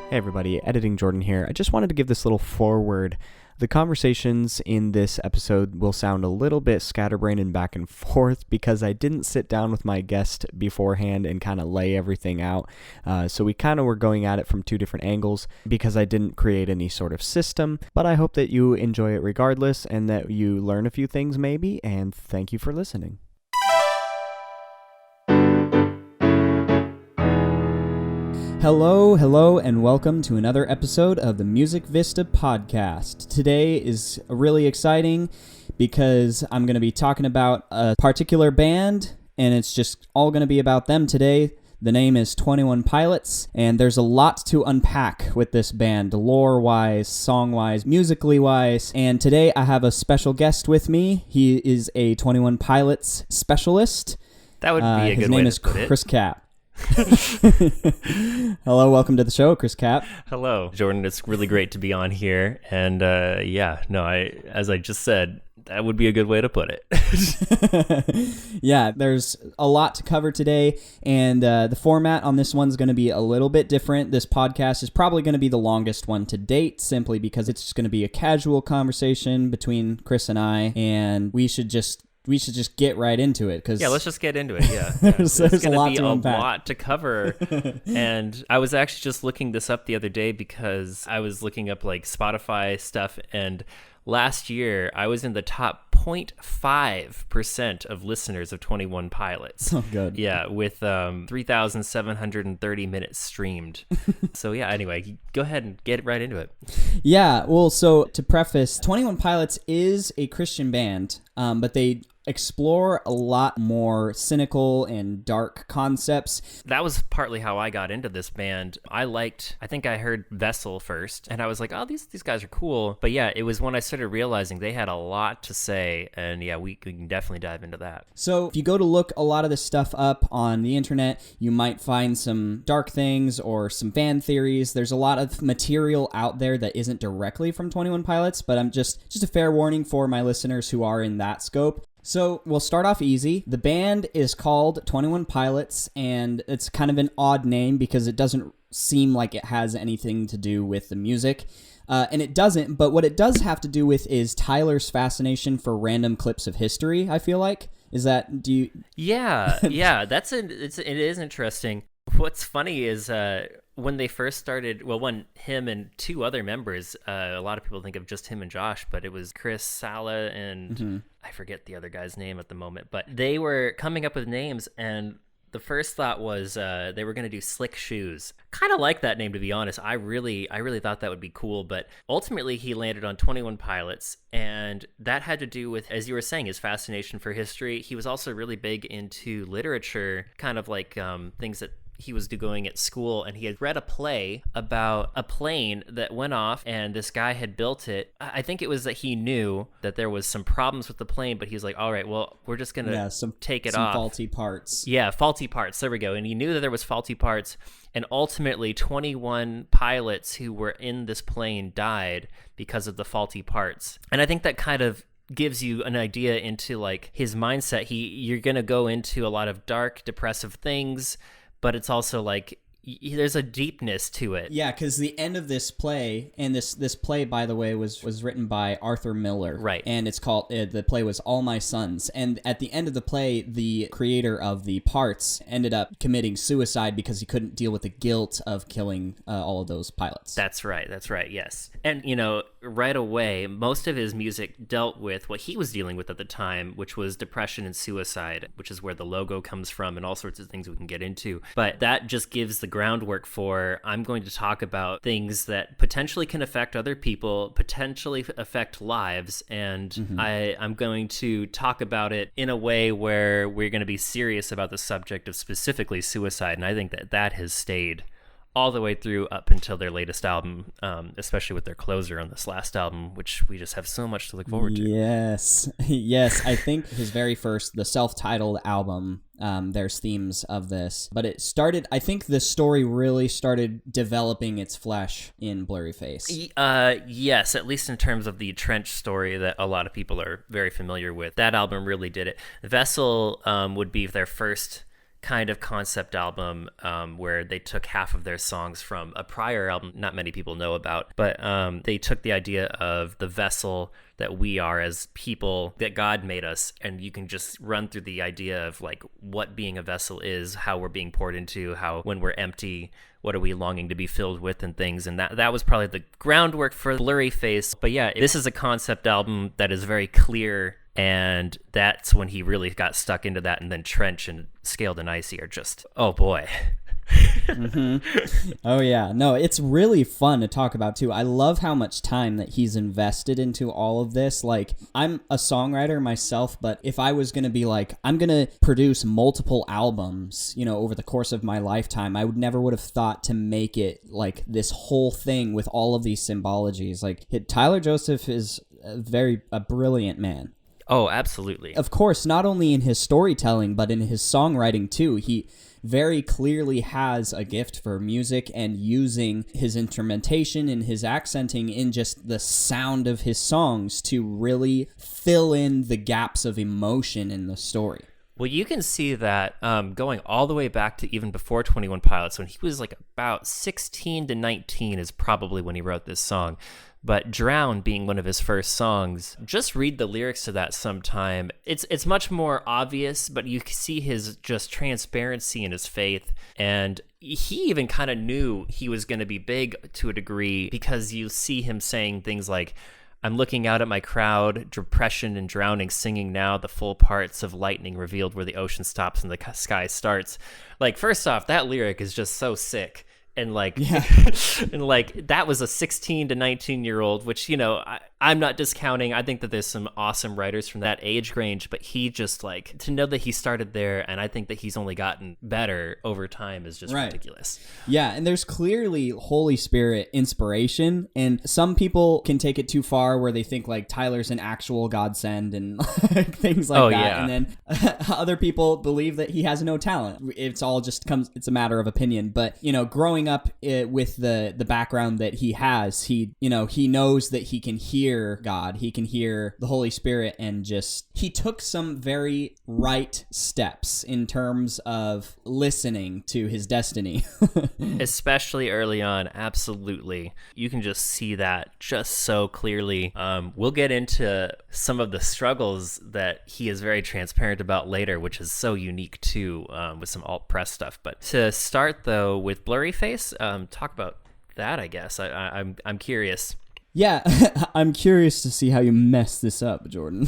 Hey everybody, Editing Jordan here. I just wanted to give this little foreword. The conversations in this episode will sound a little bit scatterbrained and back and forth because I didn't sit down with my guest beforehand and kind of lay everything out. So we kind of were going at it from two different angles because I didn't create any sort of system. But I hope that you enjoy it regardless and that you learn a few things maybe, and thank you for listening. Hello, and welcome to another episode of the Music Vista podcast. Today is really exciting because I'm going to be talking about a particular band, and it's just all going to be about them today. The name is 21 Pilots, and there's a lot to unpack with this band, lore-wise, song-wise, musically-wise, and today I have a special guest with me. He is a 21 Pilots specialist. That would be a good way to put it. His name is Chris Capp. Hello, welcome to the show, Chris Capp. Hello, Jordan. It's really great to be on here, and as I just said, that would be a good way to put it. Yeah, there's a lot to cover today, and the format on this one's going to be a little bit different. This podcast is probably going to be the longest one to date, simply because it's just going to be a casual conversation between Chris and I, and we should just get right into it. Let's just get into it. Yeah. There's going to be a lot to cover. And I was actually just looking this up the other day because I was looking up like Spotify stuff, and last year I was in the top 0.5% of listeners of 21 Pilots. Oh, good. Yeah, with 3,730 minutes streamed. So yeah, anyway, go ahead and get right into it. Yeah, well, so to preface, 21 Pilots is a Christian band, but they explore a lot more cynical and dark concepts. That was partly how I got into this band. I think I heard Vessel first, and I was like, oh, these guys are cool. But yeah, it was when I started realizing they had a lot to say, and yeah, we can definitely dive into that. So if you go to look a lot of this stuff up on the internet, you might find some dark things or some fan theories. There's a lot of material out there that isn't directly from 21 Pilots, but I'm just a fair warning for my listeners who are in that scope. So we'll start off easy. The band is called 21 Pilots, and it's kind of an odd name because it doesn't seem like it has anything to do with the music. And it doesn't, but what it does have to do with is Tyler's fascination for random clips of history, I feel like. Yeah, it is interesting. What's funny is when they first started, when him and two other members, a lot of people think of just him and Josh, but it was Chris, Sala, and I forget the other guy's name at the moment, but they were coming up with names, and the first thought was they were going to do Slick Shoes. Kind of like that name, to be honest. I really thought that would be cool, but ultimately he landed on 21 Pilots, and that had to do with, as you were saying, his fascination for history. He was also really big into literature, kind of like things that he was doing at school, and he had read a play about a plane that went off, and this guy had built it. I think it was that he knew that there was some problems with the plane, but he was like, all right, well, we're just gonna take it off. Some faulty parts. Yeah, faulty parts. There we go. And he knew that there was faulty parts, and ultimately 21 pilots who were in this plane died because of the faulty parts. And I think that kind of gives you an idea into like his mindset. You're gonna go into a lot of dark, depressive things, but it's also like there's a deepness to it. Yeah, because the end of this play, and this play, by the way, was written by Arthur Miller. Right. And it's called, the play was All My Sons. And at the end of the play, the creator of the parts ended up committing suicide because he couldn't deal with the guilt of killing all of those pilots. That's right, yes. And, right away, most of his music dealt with what he was dealing with at the time, which was depression and suicide, which is where the logo comes from and all sorts of things we can get into. But that just gives the groundwork for, I'm going to talk about things that potentially can affect other people, potentially affect lives, and I'm going to talk about it in a way where we're going to be serious about the subject of specifically suicide, and I think that has stayed all the way through up until their latest album, especially with their closer on this last album, which we just have so much to look forward to. Yes. I think his very first, the self-titled album, there's themes of this. But it started, I think the story really started developing its flesh in Blurryface. Yes, at least in terms of the Trench story that a lot of people are very familiar with. That album really did it. Vessel would be their first kind of concept album where they took half of their songs from a prior album not many people know about, but they took the idea of the vessel that we are as people, that God made us, and you can just run through the idea of like what being a vessel is, how we're being poured into, how when we're empty, what are we longing to be filled with, and things. And that was probably the groundwork for Blurryface. But yeah, this is a concept album that is very clear, and that's when he really got stuck into that. And then Trench and Scaled and Icy are just, oh boy. Mm-hmm. Oh yeah, no, it's really fun to talk about too. I love how much time that he's invested into all of this. Like, I'm a songwriter myself, but if I was gonna be like, I'm gonna produce multiple albums, you know, over the course of my lifetime, I never would have thought to make it like this whole thing with all of these symbologies. Like, Tyler Joseph is a brilliant man. Oh, absolutely. Of course, not only in his storytelling, but in his songwriting too. He very clearly has a gift for music and using his instrumentation and his accenting in just the sound of his songs to really fill in the gaps of emotion in the story. Well, you can see that going all the way back to even before 21 Pilots, when he was like about 16 to 19 is probably when he wrote this song. But Drown being one of his first songs, just read the lyrics to that sometime. It's much more obvious, but you see his just transparency in his faith. And he even kind of knew he was going to be big to a degree, because you see him saying things like, I'm looking out at my crowd, depression and drowning, singing now the full parts of lightning revealed where the ocean stops and the sky starts. Like, first off, that lyric is just so sick. And like, yeah. And like, that was a 16 to 19-year-old, which, you know, I'm not discounting. I think that there's some awesome writers from that age range, but he just like, to know that he started there, and I think that he's only gotten better over time, is just ridiculous. Yeah, and there's clearly Holy Spirit inspiration, and some people can take it too far where they think like Tyler's an actual godsend and things like that. Yeah. And then other people believe that he has no talent. It's all just it's a matter of opinion. But, you know, growing up with the background that he has, he knows that he can hear God, he can hear the Holy Spirit, and just he took some very right steps in terms of listening to his destiny. Especially early on. Absolutely, you can just see that just so clearly. We'll get into some of the struggles that he is very transparent about later, which is so unique too, with some alt press stuff. But to start though with Blurryface, talk about that. I guess I'm curious. Yeah, I'm curious to see how you mess this up, Jordan.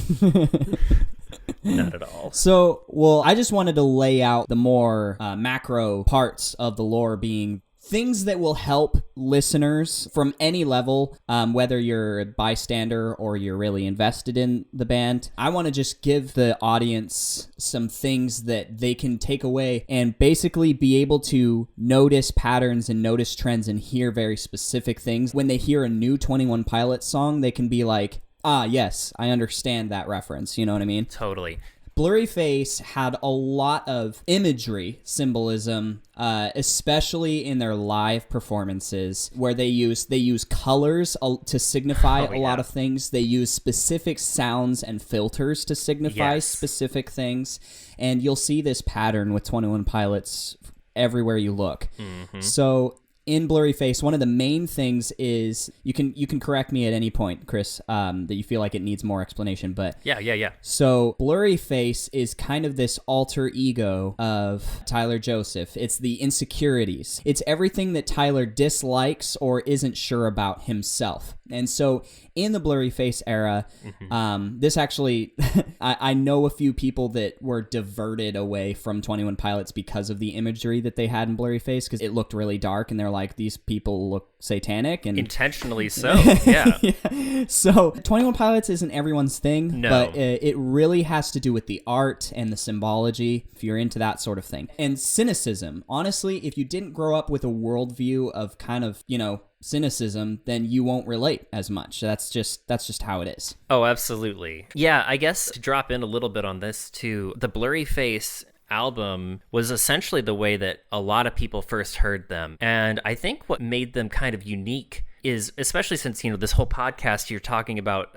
Not at all. So, well, I just wanted to lay out the more macro parts of the lore, being things that will help listeners from any level, whether you're a bystander or you're really invested in the band. I want to just give the audience some things that they can take away and basically be able to notice patterns and notice trends and hear very specific things. When they hear a new 21 Pilots song, they can be like, ah, yes, I understand that reference. You know what I mean? Totally. Blurryface had a lot of imagery, symbolism, especially in their live performances, where they use colors to signify a lot of things. They use specific sounds and filters to signify specific things. And you'll see this pattern with 21 Pilots everywhere you look. Mm-hmm. So in Blurryface, one of the main things is, you can correct me at any point, Chris, that you feel like it needs more explanation, but yeah. So Blurryface is kind of this alter ego of Tyler Joseph. It's the insecurities. It's everything that Tyler dislikes or isn't sure about himself. And so in the Blurryface era, this actually, I know a few people that were diverted away from 21 Pilots because of the imagery that they had in Blurryface, because it looked really dark, and they're like, these people look satanic. And intentionally so, yeah. So 21 Pilots isn't everyone's thing, no. But it really has to do with the art and the symbology, if you're into that sort of thing. And cynicism. Honestly, if you didn't grow up with a worldview of kind of, cynicism, then you won't relate as much. That's just how it is. Oh, absolutely. Yeah, I guess to drop in a little bit on this too, the Blurryface album was essentially the way that a lot of people first heard them. And I think what made them kind of unique is, especially since, this whole podcast you're talking about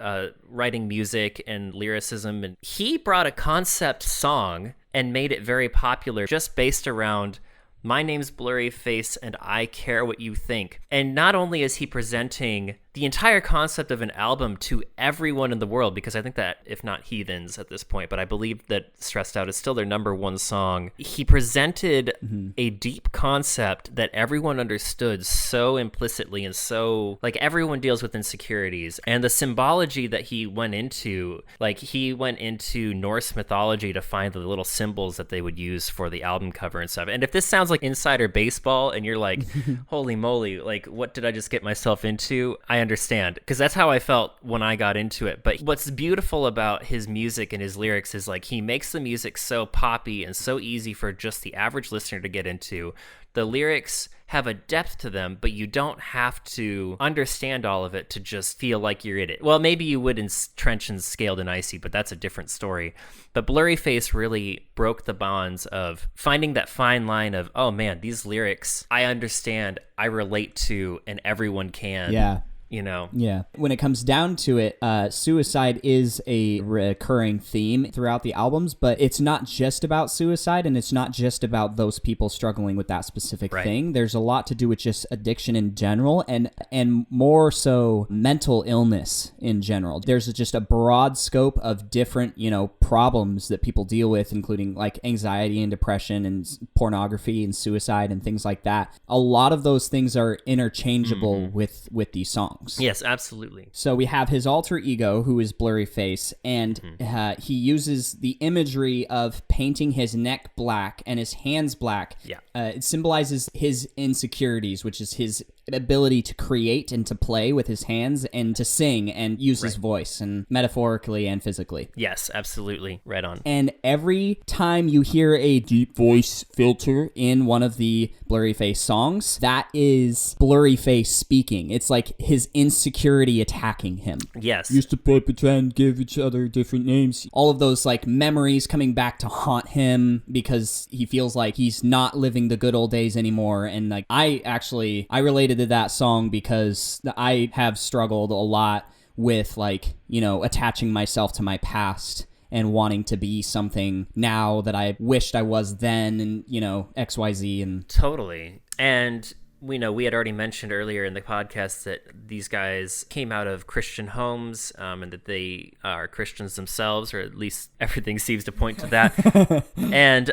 writing music and lyricism, and he brought a concept song and made it very popular just based around my name's Blurryface and I care what you think. And not only is he presenting the entire concept of an album to everyone in the world, because I think that, if not Heathens at this point, but I believe that Stressed Out is still their number one song. He presented a deep concept that everyone understood so implicitly, and so, like, everyone deals with insecurities. And the symbology that he went into, like, he went into Norse mythology to find the little symbols that they would use for the album cover and stuff. And if this sounds like insider baseball and you're like, holy moly, like, what did I just get myself into? I understand, because that's how I felt when I got into it. But what's beautiful about his music and his lyrics is, like, he makes the music so poppy and so easy for just the average listener to get into. The lyrics have a depth to them, but you don't have to understand all of it to just feel like you're in it. Well, maybe you would in Trench and Scaled and Icy, but that's a different story. But Blurryface really broke the bonds of finding that fine line of, oh man, these lyrics I understand, I relate to, and everyone can. Yeah. You know? Yeah. When it comes down to it, suicide is a recurring theme throughout the albums, but it's not just about suicide, and it's not just about those people struggling with that specific thing. There's a lot to do with just addiction in general, and more so mental illness in general. There's just a broad scope of different, problems that people deal with, including like anxiety and depression and pornography and suicide and things like that. A lot of those things are interchangeable with these songs. Yes, absolutely. So we have his alter ego, who is Blurryface, and he uses the imagery of painting his neck black and his hands black. Yeah. It symbolizes his insecurities, which is his ability to create and to play with his hands and to sing and use his voice, and metaphorically and physically. Yes, absolutely. Right on. And every time you hear a deep voice filter in one of the Blurryface songs, that is Blurryface speaking. It's like his insecurity attacking him. Yes. Used to play pretend, give each other different names. All of those like memories coming back to haunt him because he feels like he's not living the good old days anymore. And like I related to that song because I have struggled a lot with like, attaching myself to my past and wanting to be something now that I wished I was then, and XYZ. And totally. And we had already mentioned earlier in the podcast that these guys came out of Christian homes, and that they are Christians themselves, or at least everything seems to point to that. And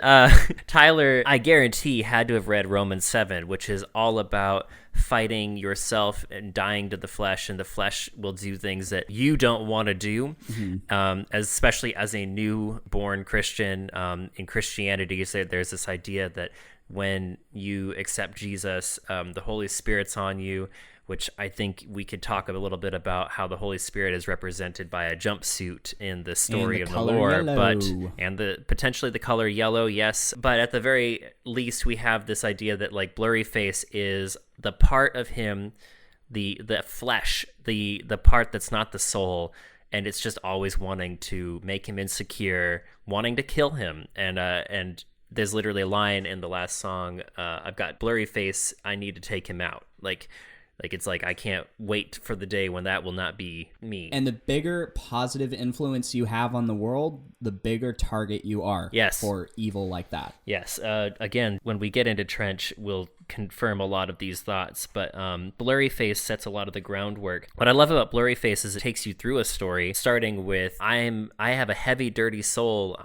Tyler, I guarantee, had to have read Romans 7, which is all about fighting yourself and dying to the flesh, and the flesh will do things that you don't want to do. Especially as a newborn Christian, in Christianity, there's this idea that when you accept Jesus, the Holy Spirit's on you, which I think we could talk a little bit about how the Holy Spirit is represented by a jumpsuit in the story of the lore, potentially the color yellow, yes. But at the very least, we have this idea that like Blurryface is the part of him, the flesh, the part that's not the soul, and it's just always wanting to make him insecure, wanting to kill him, and there's literally a line in the last song, I've got Blurryface, I need to take him out. Like it's like, I can't wait for the day when that will not be me. And the bigger positive influence you have on the world, the bigger target you are for evil like that. Yes. Again, when we get into Trench, we'll confirm a lot of these thoughts, but Blurryface sets a lot of the groundwork. What I love about Blurryface is it takes you through a story, starting with, I have a heavy, dirty soul.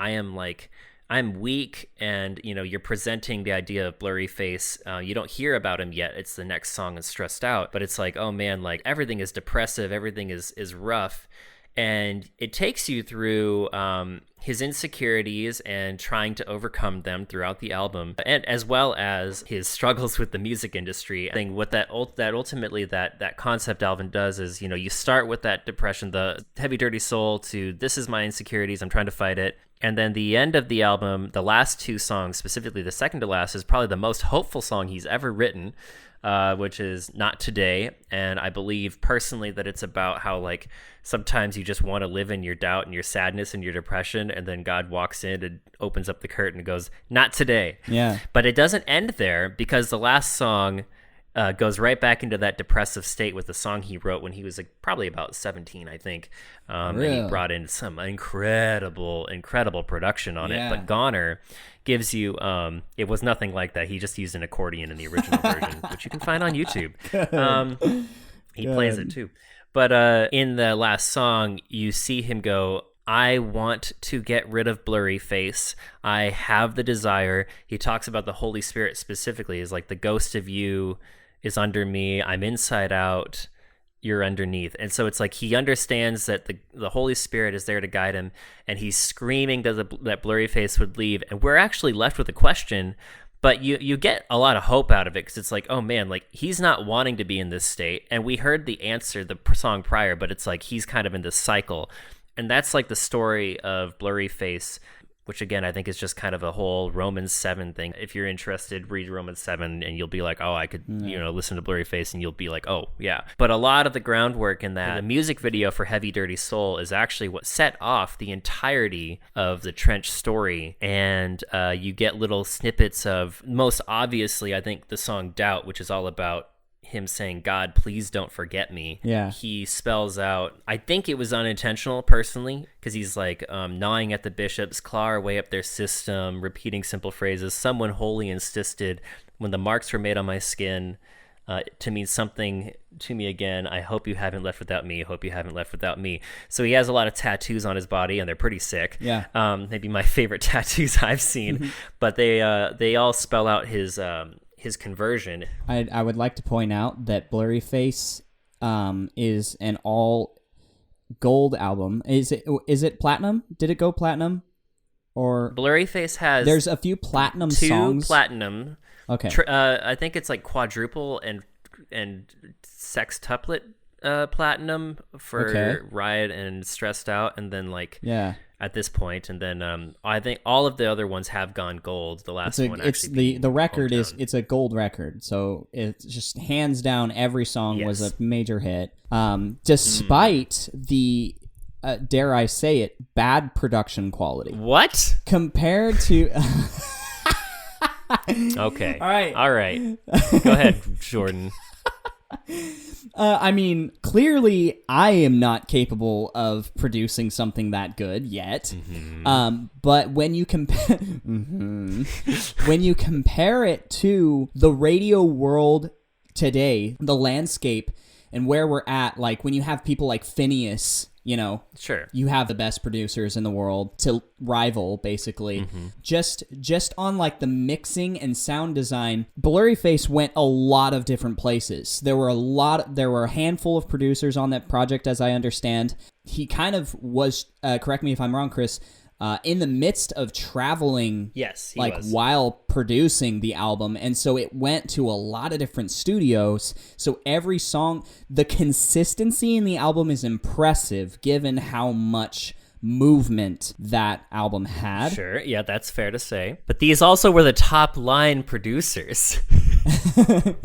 I'm weak, and you're presenting the idea of Blurryface. You don't hear about him yet. It's the next song is Stressed Out, but it's like, oh man, like everything is depressive, everything is rough, and it takes you through his insecurities and trying to overcome them throughout the album, and as well as his struggles with the music industry. I think what that ultimately that concept album does is, you start with that depression, the heavy dirty soul, to this is my insecurities, I'm trying to fight it. And then the end of the album, the last two songs, specifically the second to last, is probably the most hopeful song he's ever written, which is Not Today. And I believe personally that it's about how like sometimes you just want to live in your doubt and your sadness and your depression, and then God walks in and opens up the curtain and goes, not today. Yeah. But it doesn't end there, because the last song goes right back into that depressive state with the song he wrote when he was like probably about 17, I think. Really? And he brought in some incredible production on it. But Goner gives you, it was nothing like that. He just used an accordion in the original version, which you can find on YouTube. He plays it too. But in the last song, you see him go, I want to get rid of Blurryface. I have the desire. He talks about the Holy Spirit specifically as like the ghost of you is under me. I'm inside out. You're underneath. And so it's like he understands that the Holy Spirit is there to guide him, and he's screaming that Blurryface would leave. And we're actually left with a question, but you get a lot of hope out of it because it's like, oh man, like he's not wanting to be in this state. And we heard the answer the song prior, but it's like he's kind of in this cycle. And that's like the story of Blurryface, which again, I think is just kind of a whole Romans 7 thing. If you're interested, read Romans 7 and you'll be like, oh, I could, listen to Blurryface and you'll be like, oh, yeah. But a lot of the groundwork in that, the music video for Heavydirtysoul is actually what set off the entirety of the Trench story. And you get little snippets of, most obviously, I think the song Doubt, which is all about him saying, God, please don't forget me. Yeah. He spells out, I think it was unintentional personally, because he's like gnawing at the bishops, claw our way up their system, repeating simple phrases. Someone wholly insisted when the marks were made on my skin to mean something to me again. I hope you haven't left without me. Hope you haven't left without me. So he has a lot of tattoos on his body, and they're pretty sick. Yeah. Maybe my favorite tattoos I've seen. But they all spell out his conversion. I would like to point out that Blurryface is an all gold album. Is it platinum? Did it go platinum? Or Blurryface has there's a few platinum songs. 2 platinum. Okay. I think it's like quadruple and sextuplet platinum for Riot and Stressed Out, and then like at this point, and then I think all of the other ones have gone gold. The last one actually, the record is it's a gold record, so it's just hands down every song was a major hit. Despite the dare I say it, bad production quality. What compared to? Okay. All right. Go ahead, Jordan. I mean, clearly I am not capable of producing something that good yet. But when you compare when you compare it to the radio world today, the landscape and where we're at, like when you have people like Phineas, sure, you have the best producers in the world to rival, basically. Just on like the mixing and sound design, Blurryface went a lot of different places. There were a handful of producers on that project, as I understand. He kind of was, correct me if I'm wrong, Chris, in the midst of traveling, yes, he was, while producing the album, and so it went to a lot of different studios. So every song, the consistency in the album is impressive, given how much movement that album had. Sure, yeah, that's fair to say. But these also were the top line producers.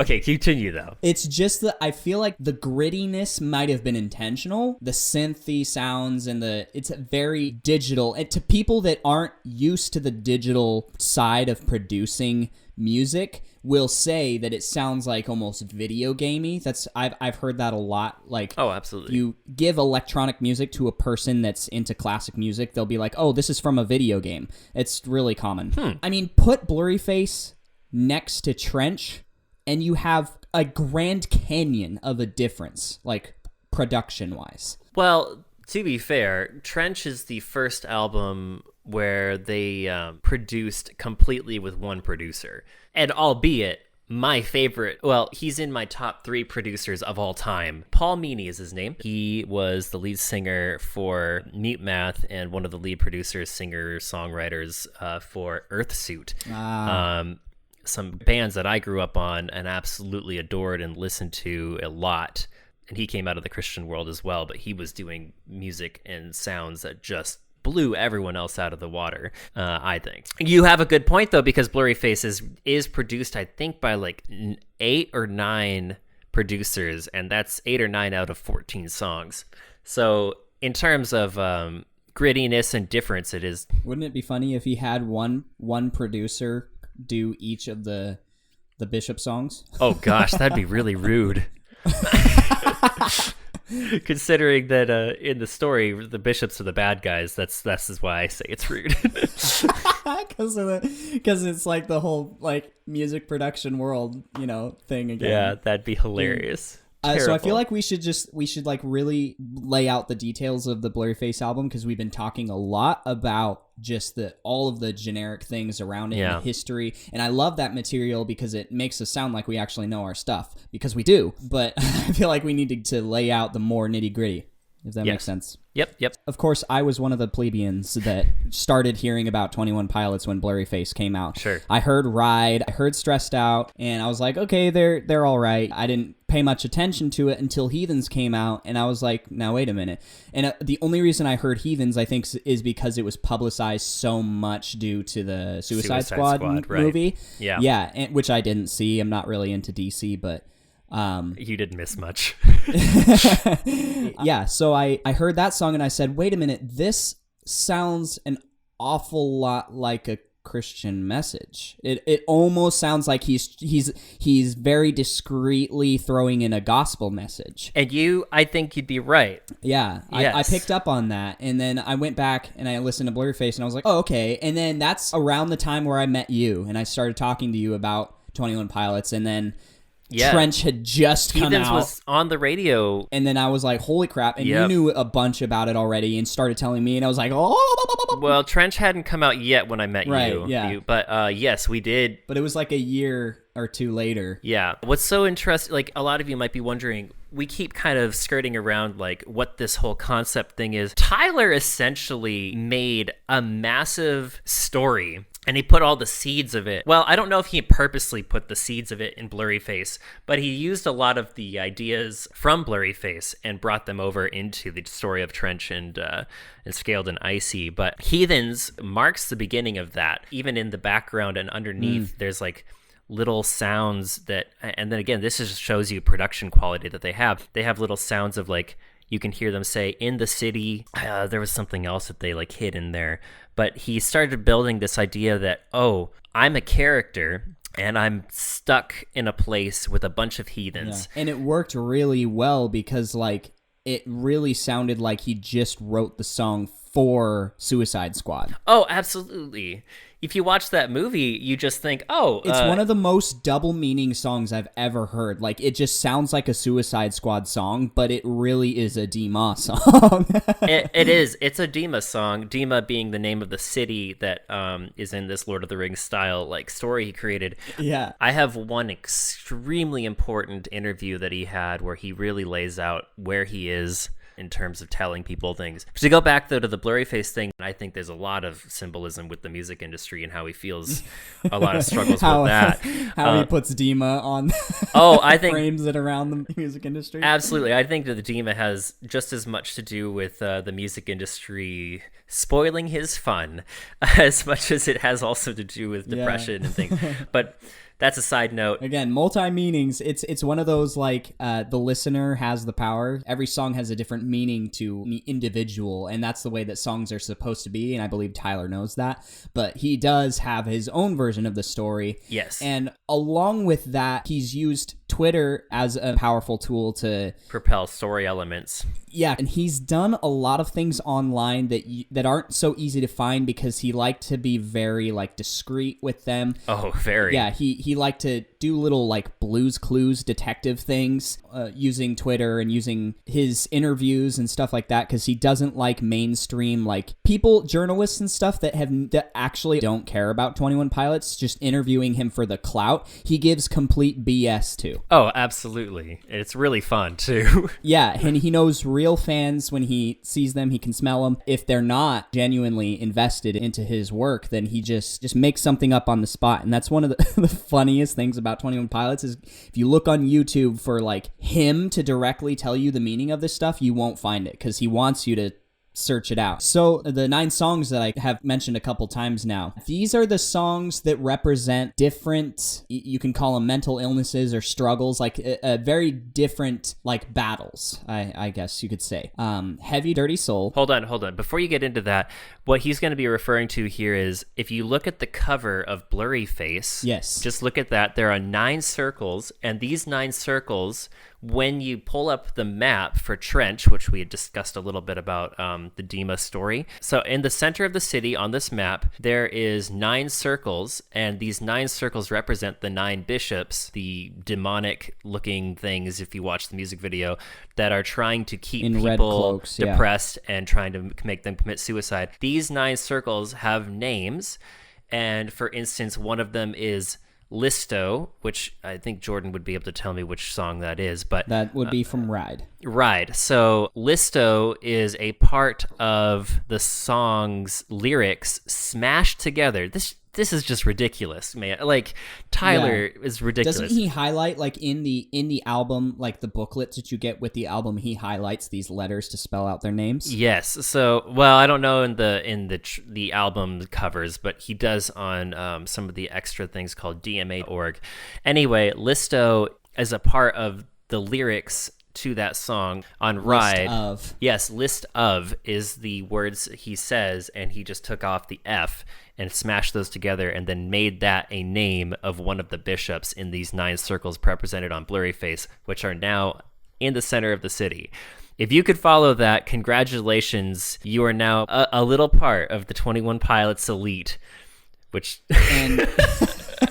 Okay, continue though. It's just that I feel like the grittiness might have been intentional. The synthy sounds and it's very digital. And to people that aren't used to the digital side of producing music, will say that it sounds like almost video gamey. I've heard that a lot. Like, oh, absolutely. You give electronic music to a person that's into classic music, they'll be like, oh, this is from a video game. It's really common. I mean, put Blurryface next to Trench, and you have a Grand Canyon of a difference, like production-wise. Well, to be fair, Trench is the first album where they produced completely with one producer. And albeit, my favorite, well, he's in my top 3 producers of all time. Paul Meany is his name. He was the lead singer for Mute Math and one of the lead producers, singers, songwriters for Earthsuit. Some bands that I grew up on and absolutely adored and listened to a lot. And he came out of the Christian world as well, but he was doing music and sounds that just blew everyone else out of the water, I think. You have a good point, though, because Blurryface is produced, I think, by like 8 or 9 producers, and that's 8 or 9 out of 14 songs. So in terms of grittiness and difference, it is... Wouldn't it be funny if he had one producer do each of the the Bishop songs. Oh gosh, that'd be really rude. Considering that in the story, the bishops are the bad guys, that's why I say it's rude. Because it's like the whole like music production world, thing again. Yeah, that'd be hilarious. So I feel like we should like really lay out the details of the Blurryface album, because we've been talking a lot about just all of the generic things around it, and the history. And I love that material because it makes us sound like we actually know our stuff, because we do. But I feel like we need to lay out the more nitty gritty, if that makes sense. Yep. Of course, I was one of the plebeians that started hearing about 21 Pilots when Blurryface came out. Sure. I heard Ride, I heard Stressed Out, and I was like, okay, they're all right. I didn't pay much attention to it until Heathens came out, and I was like, now wait a minute. And the only reason I heard Heathens, I think, is because it was publicized so much due to the Suicide Squad movie. Right. Yeah, and, which I didn't see. I'm not really into DC, but... you didn't miss much. Yeah, so I heard that song and I said, wait a minute, this sounds an awful lot like a Christian message. It almost sounds like he's very discreetly throwing in a gospel message. And I think you'd be right. Yeah, yes. I picked up on that, and then I went back and I listened to Blurryface, and I was like, oh, okay. And then that's around the time where I met you, and I started talking to you about 21 Pilots, and then... Yeah. Trench had just come Heathens out. was on the radio. And then I was like, holy crap. And you knew a bunch about it already and started telling me. And I was like, oh. Well, Trench hadn't come out yet when I met you. Yeah. But yes, we did. But it was like a year or two later. Yeah. What's so interesting, like a lot of you might be wondering, we keep kind of skirting around like what this whole concept thing is. Tyler essentially made a massive story, and he put all the seeds of it. Well, I don't know if he purposely put the seeds of it in Blurryface, but he used a lot of the ideas from Blurryface and brought them over into the story of Trench and Scaled and Icy. But Heathens marks the beginning of that. Even in the background and underneath, there's like little sounds that, and then again, this just shows you production quality that they have. They have little sounds of like, you can hear them say, in the city. There was something else that they like hid in there. But he started building this idea that, oh, I'm a character and I'm stuck in a place with a bunch of heathens. Yeah. And it worked really well because like it really sounded like he just wrote the song for Suicide Squad. Oh, absolutely. If you watch that movie, you just think, oh... It's one of the most double meaning songs I've ever heard. Like, it just sounds like a Suicide Squad song, but it really is a Dima song. It is. It's a Dima song. Dima being the name of the city that is in this Lord of the Rings style like story he created. Yeah. I have one extremely important interview that he had where he really lays out where he is in terms of telling people things. To go back, though, to the Blurryface thing, I think there's a lot of symbolism with the music industry and how he feels a lot of struggles with that. How he puts Dima on I think frames it around the music industry. Absolutely. I think that the Dima has just as much to do with the music industry spoiling his fun as much as it has also to do with depression and things. But that's a side note. Again, multi-meanings. It's one of those like the listener has the power. Every song has a different meaning to the individual, and that's the way that songs are supposed to be, and I believe Tyler knows that. But he does have his own version of the story. Yes. And along with that, he's used Twitter as a powerful tool to propel story elements. Yeah, and he's done a lot of things online that aren't so easy to find because he liked to be very like discreet with them. Oh, very. Yeah, he liked to do little like Blues Clues detective things using Twitter and using his interviews and stuff like that because he doesn't like mainstream like people, journalists and stuff that actually don't care about 21 Pilots just interviewing him for the clout. He gives complete BS to. Oh, absolutely. It's really fun too. Yeah, and he knows real fans when he sees them, he can smell them. If they're not genuinely invested into his work, then he just makes something up on the spot. And that's one of the funniest things about 21 Pilots is if you look on YouTube for like him to directly tell you the meaning of this stuff, you won't find it because he wants you to search it out. So the 9 songs that I have mentioned a couple times now, these are the songs that represent different, you can call them mental illnesses or struggles, like a very different like battles, I guess you could say. Heavydirtysoul. Hold on. Before you get into that, what he's going to be referring to here is, if you look at the cover of Blurryface, yes, just look at that. There are 9 circles, and these 9 circles, when you pull up the map for Trench, which we had discussed a little bit about the Dima story. So in the center of the city on this map, there is 9 circles, and these 9 circles represent the 9 bishops, the demonic looking things, if you watch the music video, that are trying to keep in people red cloaks, depressed and trying to make them commit suicide. These 9 circles have names, and for instance, one of them is Listo, which I think Jordan would be able to tell me which song that is, but that would be from Ride. Ride. So Listo is a part of the song's lyrics smashed together. This is just ridiculous, man. Like, Tyler is ridiculous. Doesn't he highlight, like, in the album, like the booklets that you get with the album, he highlights these letters to spell out their names? Yes. So, well, I don't know in the album covers, but he does on some of the extra things called DMA.org. Anyway, Listo is a part of the lyrics to that song on Ride. List of. Yes, list of is the words he says, and he just took off the F and smashed those together and then made that a name of one of the bishops in these 9 circles represented on Blurryface, which are now in the center of the city. If you could follow that, congratulations, you are now a little part of the 21 Pilots elite, which...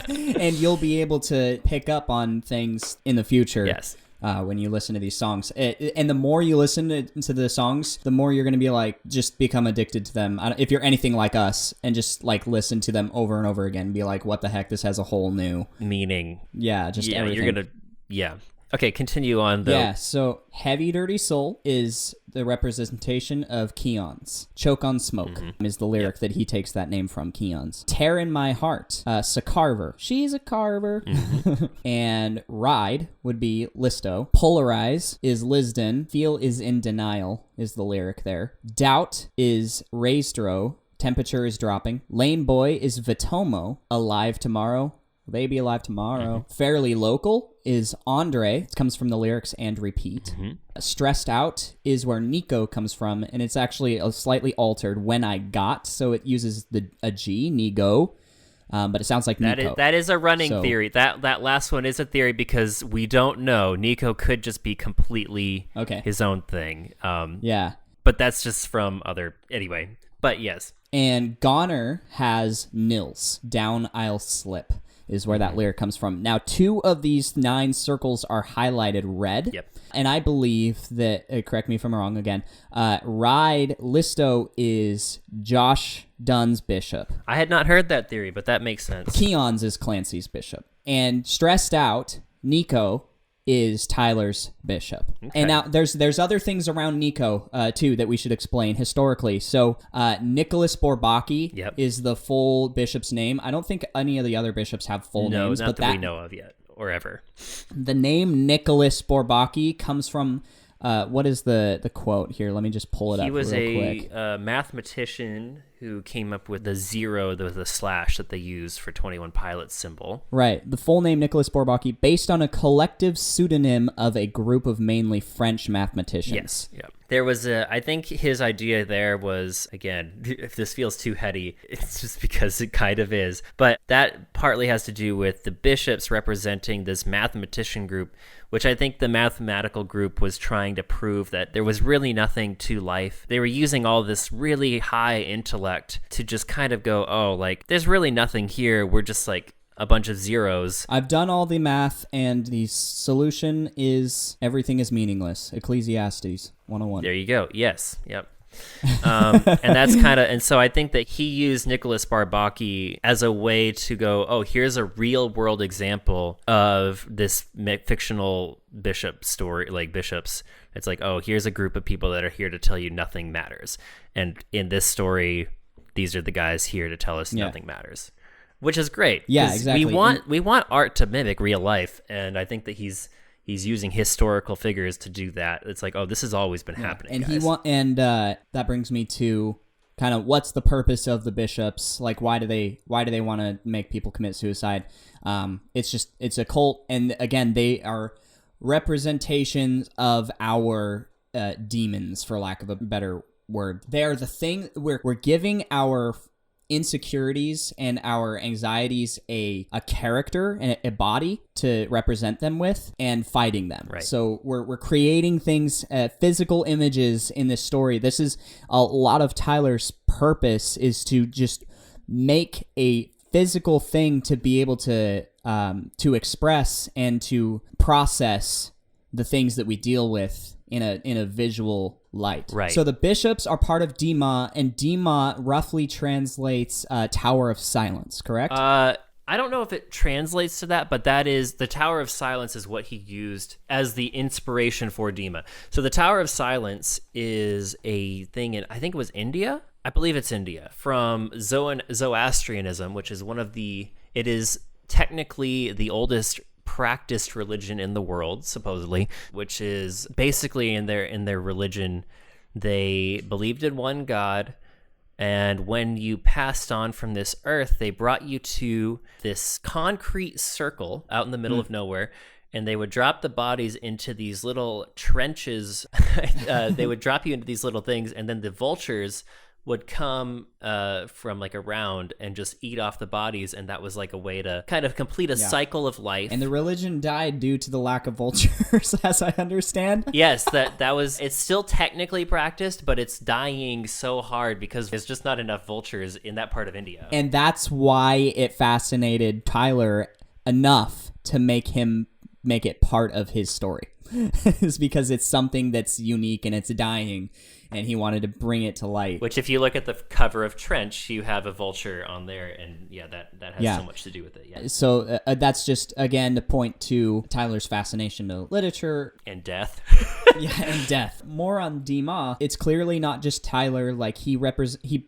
and you'll be able to pick up on things in the future. Yes. When you listen to these songs. And the more you listen to the songs, the more you're going to be like, just become addicted to them. If you're anything like us, and just like listen to them over and over again, and be like, what the heck, this has a whole new meaning. Yeah, just everything. You're going to, Okay, continue on, though. Yeah, so Heavydirtysoul is the representation of Keon's. Choke on Smoke is the lyric that he takes that name from, Keon's. Tear in My Heart, Sakarver. She's a carver. And Ride would be Listo. Polarize is Lisden. Feel is in Denial is the lyric there. Doubt is Raisdro. Temperature is dropping. Lane Boy is Vitomo. Alive Tomorrow. Will they be alive tomorrow? Fairly Local is Andre. It comes from the lyrics and repeat. Stressed Out is where Nico comes from, and it's actually a slightly altered When I Got, so it uses a G, Nigo, but it sounds like Nico. That is a running theory. That last one is a theory because we don't know. Nico could just be completely his own thing. Yeah. But that's just from other... Anyway, but yes. And Goner has Nils. Down I'll Slip is where that lyric comes from. Now, 2 of these 9 circles are highlighted red. Yep. And I believe that, correct me if I'm wrong again, Ride Listo is Josh Dunn's bishop. I had not heard that theory, but that makes sense. Keon's is Clancy's bishop. And Stressed Out, Nico, is Tyler's bishop. Okay. And now there's other things around Nico too that we should explain historically. So Nicholas Bourbaki is the full bishop's name. I don't think any of the other bishops have full names. No, not that we know of yet or ever. The name Nicholas Bourbaki comes from what is the quote here? Let me just pull it up real quick. He was a mathematician who came up with the 0, the slash that they use for 21 Pilots symbol. Right. The full name, Nicholas Bourbaki, based on a collective pseudonym of a group of mainly French mathematicians. Yes. Yeah. There was I think his idea there was, again, if this feels too heady, it's just because it kind of is. But that partly has to do with the bishops representing this mathematician group, which I think the mathematical group was trying to prove that there was really nothing to life. They were using all this really high intellect to just kind of go, oh, like, there's really nothing here. We're just like a bunch of zeros. I've done all the math, and the solution is everything is meaningless. Ecclesiastes 101. There you go. Yes. Yep. And that's kind of, and so I think that he used Nicholas Bourbaki as a way to go, oh, here's a real world example of this fictional bishop story, like bishops. It's like, oh, here's a group of people that are here to tell you nothing matters. And in this story, these are the guys here to tell us nothing matters, which is great. Yeah, exactly. We want art to mimic real life. And I think that he's he's using historical figures to do that. It's like, oh, this has always been happening. And that brings me to kind of what's the purpose of the bishops? Like, why do they want to make people commit suicide? It's a cult, and again, they are representations of our demons, for lack of a better word. They are the thing we're giving our insecurities and our anxieties a character and a body to represent them with, and fighting them. Right. So we're creating things, physical images in this story. This is a lot of Tyler's purpose, is to just make a physical thing to be able to express and to process the things that we deal with in a visual light. Right. So the bishops are part of Dima, and Dima roughly translates Tower of Silence, correct? I don't know if it translates to that, but that is, the Tower of Silence is what he used as the inspiration for Dima. So the Tower of Silence is a thing in, I think it was India? I believe it's India, from Zoroastrianism, which is it is technically the oldest practiced religion in the world, supposedly, which is basically in their religion, they believed in one God, and when you passed on from this earth, they brought you to this concrete circle out in the middle of nowhere, and they would drop the bodies into these little trenches. They would drop you into these little things, and then the vultures would come from like around and just eat off the bodies, and that was like a way to kind of complete a cycle of life. And the religion died due to the lack of vultures, as I understand. Yes, that was, it's still technically practiced, but it's dying so hard because there's just not enough vultures in that part of India. And that's why it fascinated Tyler enough to make it part of his story. Is because it's something that's unique and it's dying, and he wanted to bring it to light. Which, if you look at the cover of Trench, you have a vulture on there, and that has so much to do with it. Yeah. So that's just, again, to point to Tyler's fascination to literature. And death. And death. More on Dima, it's clearly not just Tyler. Like, he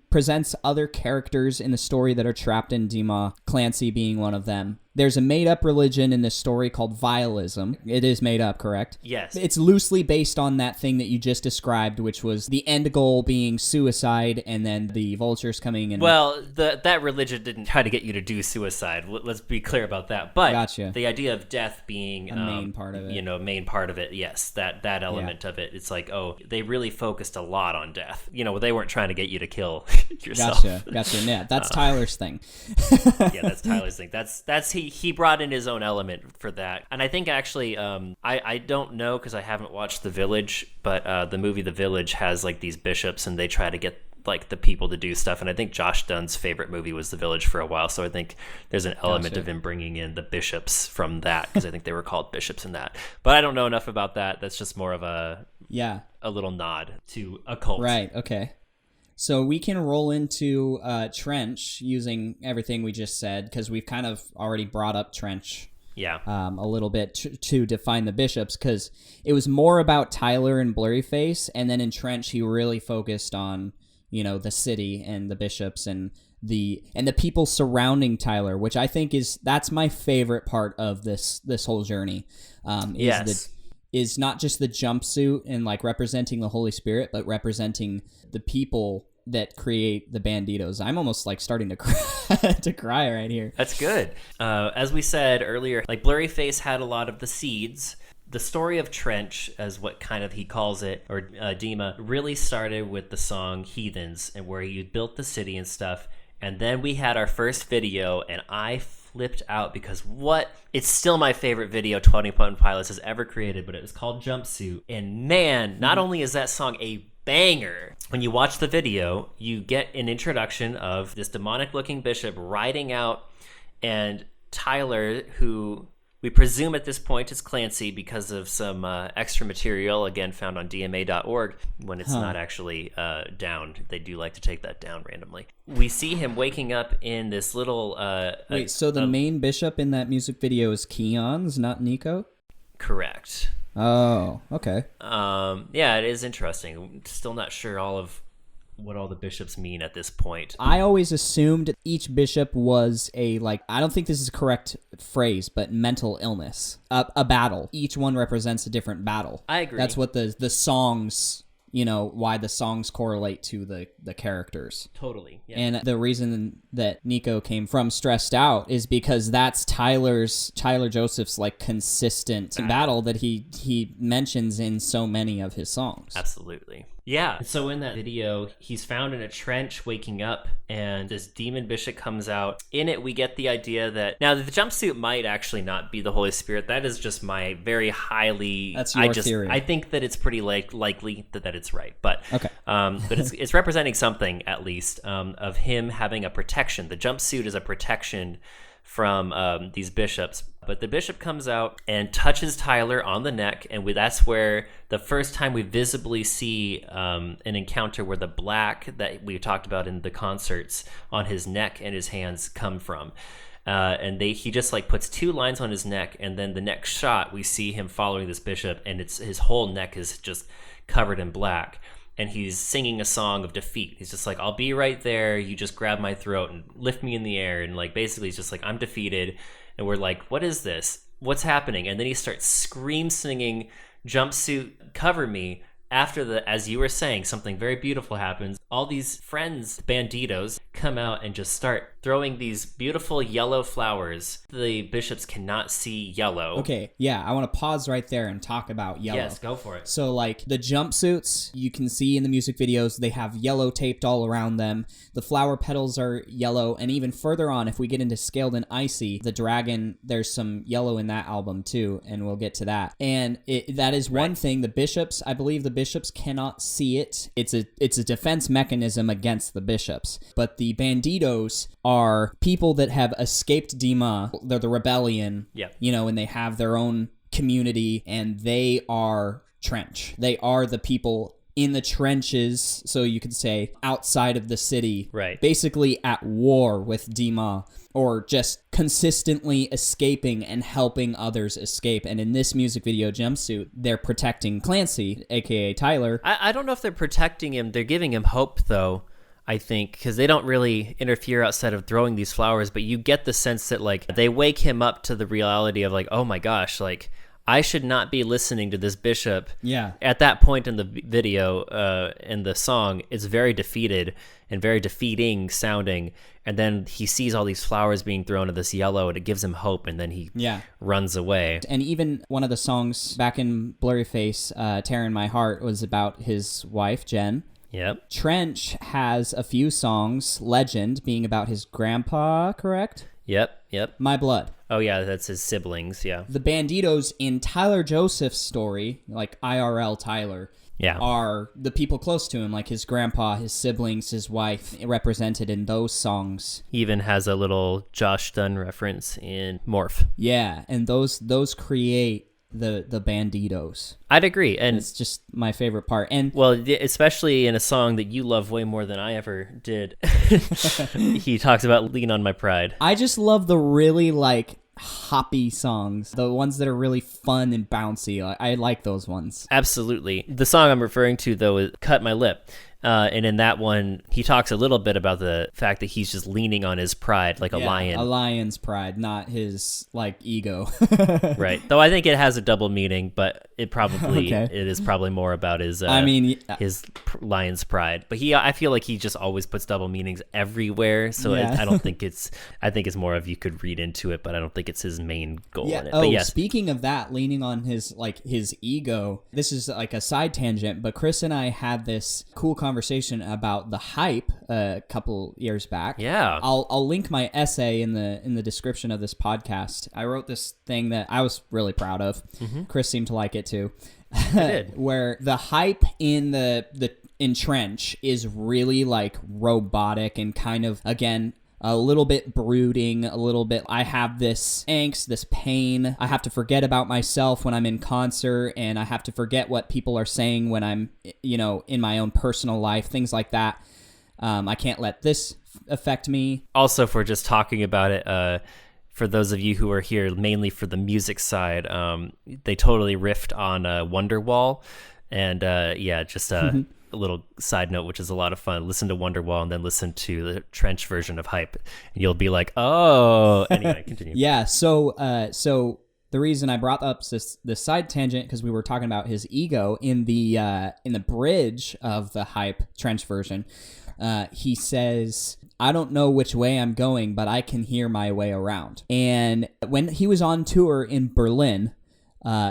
presents other characters in the story that are trapped in Dima, Clancy being one of them. There's a made-up religion in this story called Vialism. It is made up, correct? Yes. It's loosely based on that thing that you just described, which was the end goal being suicide, and then the vultures coming and... Well, that religion didn't try to get you to do suicide. Let's be clear about that. But gotcha. The idea of death being... a main part of it. Main part of it, yes. That element of it. It's like, oh, they really focused a lot on death. They weren't trying to get you to kill yourself. Gotcha. Yeah, that's Tyler's thing. Yeah, that's Tyler's thing. That's he brought in his own element for that. And I think actually, I don't know because I haven't watched The Village, but the movie The Village has like these bishops, and they try to get like the people to do stuff. And I think Josh Dunn's favorite movie was The Village for a while, so I think there's an element of him bringing in the bishops from that, because I think they were called bishops in that. But I don't know enough about that. That's just more of a little nod to a cult. Right. Okay. So we can roll into Trench using everything we just said, because we've kind of already brought up Trench a little bit to define the bishops, because it was more about Tyler and Blurryface, and then in Trench he really focused on the city and the bishops and the people surrounding Tyler, which I think that's my favorite part of this whole journey. Is not just the jumpsuit and like representing the Holy Spirit, but representing the people that create the Banditos. I'm almost like starting to cry right here. That's good. As we said earlier, like Blurryface had a lot of the seeds. The story of Trench, as what kind of he calls it, or Dima, really started with the song Heathens, and where you built the city and stuff. And then we had our first video, and I flipped out because it's still my favorite video 21 Pilots has ever created, but it was called Jumpsuit. And man, not only is that song a banger, when you watch the video, you get an introduction of this demonic looking bishop riding out, and Tyler, who we presume at this point is Clancy because of some extra material, again, found on dma.org, when it's not actually down. They do like to take that down randomly. We see him waking up in this little... Wait, so the main bishop in that music video is Keon's, not Nico? Correct. Oh, okay. Yeah, it is interesting. Still not sure all of what all the bishops mean at this point. I always assumed each bishop was a, like, I don't think this is a correct phrase, but mental illness. A battle. Each one represents a different battle. I agree. That's what the songs, you know, why the songs correlate to the characters. Totally. Yeah. And the reason that Nico came from Stressed Out is because that's Tyler Joseph's, like, consistent battle that he mentions in so many of his songs. Absolutely. Yeah. So in that video, he's found in a trench waking up, and this demon bishop comes out. In it, we get the idea that now the jumpsuit might actually not be the Holy Spirit. That is just my very highly. That's your theory. I think that it's pretty likely that it's right, but okay. But it's representing something at least of him having a protection. The jumpsuit is a protection from these bishops. But the bishop comes out and touches Tyler on the neck, and that's where the first time we visibly see an encounter where the black that we talked about in the concerts on his neck and his hands come from. And he just like puts 2 lines on his neck, and then the next shot we see him following this bishop, and his whole neck is just covered in black. And he's singing a song of defeat. He's just like, I'll be right there. You just grab my throat and lift me in the air. And like, basically he's just like, I'm defeated. And we're like, what is this? What's happening? And then he starts scream singing, Jumpsuit, cover me. After as you were saying, something very beautiful happens. All these friends, banditos, come out and just start throwing these beautiful yellow flowers. The bishops cannot see yellow. Okay, yeah, I want to pause right there and talk about yellow. Yes, go for it. So, like, the jumpsuits, you can see in the music videos, they have yellow taped all around them. The flower petals are yellow, and even further on, if we get into Scaled and Icy, the dragon, there's some yellow in that album too, and we'll get to that. And that is one thing. The bishops, I believe the bishops cannot see it. It's a defense mechanism against the bishops. But the banditos are people that have escaped Dima. They're the rebellion, you know, and they have their own community, and they are trench. They are the people in the trenches, so you could say outside of the city, right? Basically at war with Dima, or just consistently escaping and helping others escape. And in this music video, Jumpsuit, they're protecting Clancy, aka Tyler. I don't know if they're protecting him. They're giving him hope, though, I think, because they don't really interfere outside of throwing these flowers, but you get the sense that, like, they wake him up to the reality of, like, oh my gosh, like, I should not be listening to this bishop. Yeah. At that point in the video, in the song, it's very defeated and very defeating sounding. And then he sees all these flowers being thrown at this yellow, and it gives him hope, and then he runs away. And even one of the songs back in Blurryface, Tearing My Heart, was about his wife, Jen. Yep. Trench has a few songs, Legend being about his grandpa, correct? Yep. My Blood. Oh, yeah, that's his siblings, yeah. The banditos in Tyler Joseph's story, like IRL Tyler, are the people close to him, like his grandpa, his siblings, his wife, represented in those songs. He even has a little Josh Dunn reference in Morph. Yeah, and those create the banditos. I'd agree, and it's just my favorite part. And well, especially in a song that you love way more than I ever did. He talks about Lean on My Pride. I just love the really, like, hoppy songs, the ones that are really fun and bouncy. I like those ones. Absolutely. The song I'm referring to, though, is Cut My Lip. And in that one, he talks a little bit about the fact that he's just leaning on his pride like a lion. A lion's pride, not his, like, ego. Right. Though I think it has a double meaning, but it probably it is probably more about his his lion's pride. But I feel like he just always puts double meanings everywhere. So I don't think I think it's more of you could read into it, but I don't think it's his main goal in it. Oh, but yes. Speaking of that, leaning on his ego, this is like a side tangent, but Chris and I had this cool conversation about the hype a couple years back. Yeah. I'll link my essay in the description of this podcast. I wrote this thing that I was really proud of. Mm-hmm. Chris seemed to like it too. I did. Where the hype in in Trench is really, like, robotic and kind of, again, a little bit brooding, a little bit, I have this angst, this pain. I have to forget about myself when I'm in concert, and I have to forget what people are saying when I'm, you know, in my own personal life, things like that. I can't let this affect me. Also, for just talking about it, for those of you who are here mainly for the music side, they totally riffed on Wonderwall. And just little side note, which is a lot of fun. Listen to Wonderwall and then listen to the Trench version of Hype, and you'll be like, oh. Anyway, continue. Yeah. So the reason I brought up this side tangent, because we were talking about his ego in the bridge of the Hype Trench version. He says, I don't know which way I'm going, but I can hear my way around. And when he was on tour in Berlin,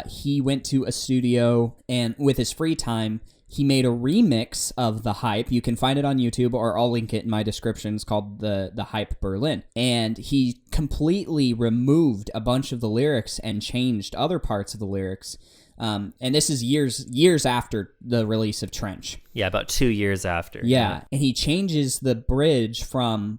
he went to a studio, and with his free time, he made a remix of the Hype. You can find it on YouTube, or I'll link it in my description. It's called the Hype Berlin. And he completely removed a bunch of the lyrics and changed other parts of the lyrics. And this is years after the release of Trench. Yeah, about 2 years after. Yeah, and he changes the bridge from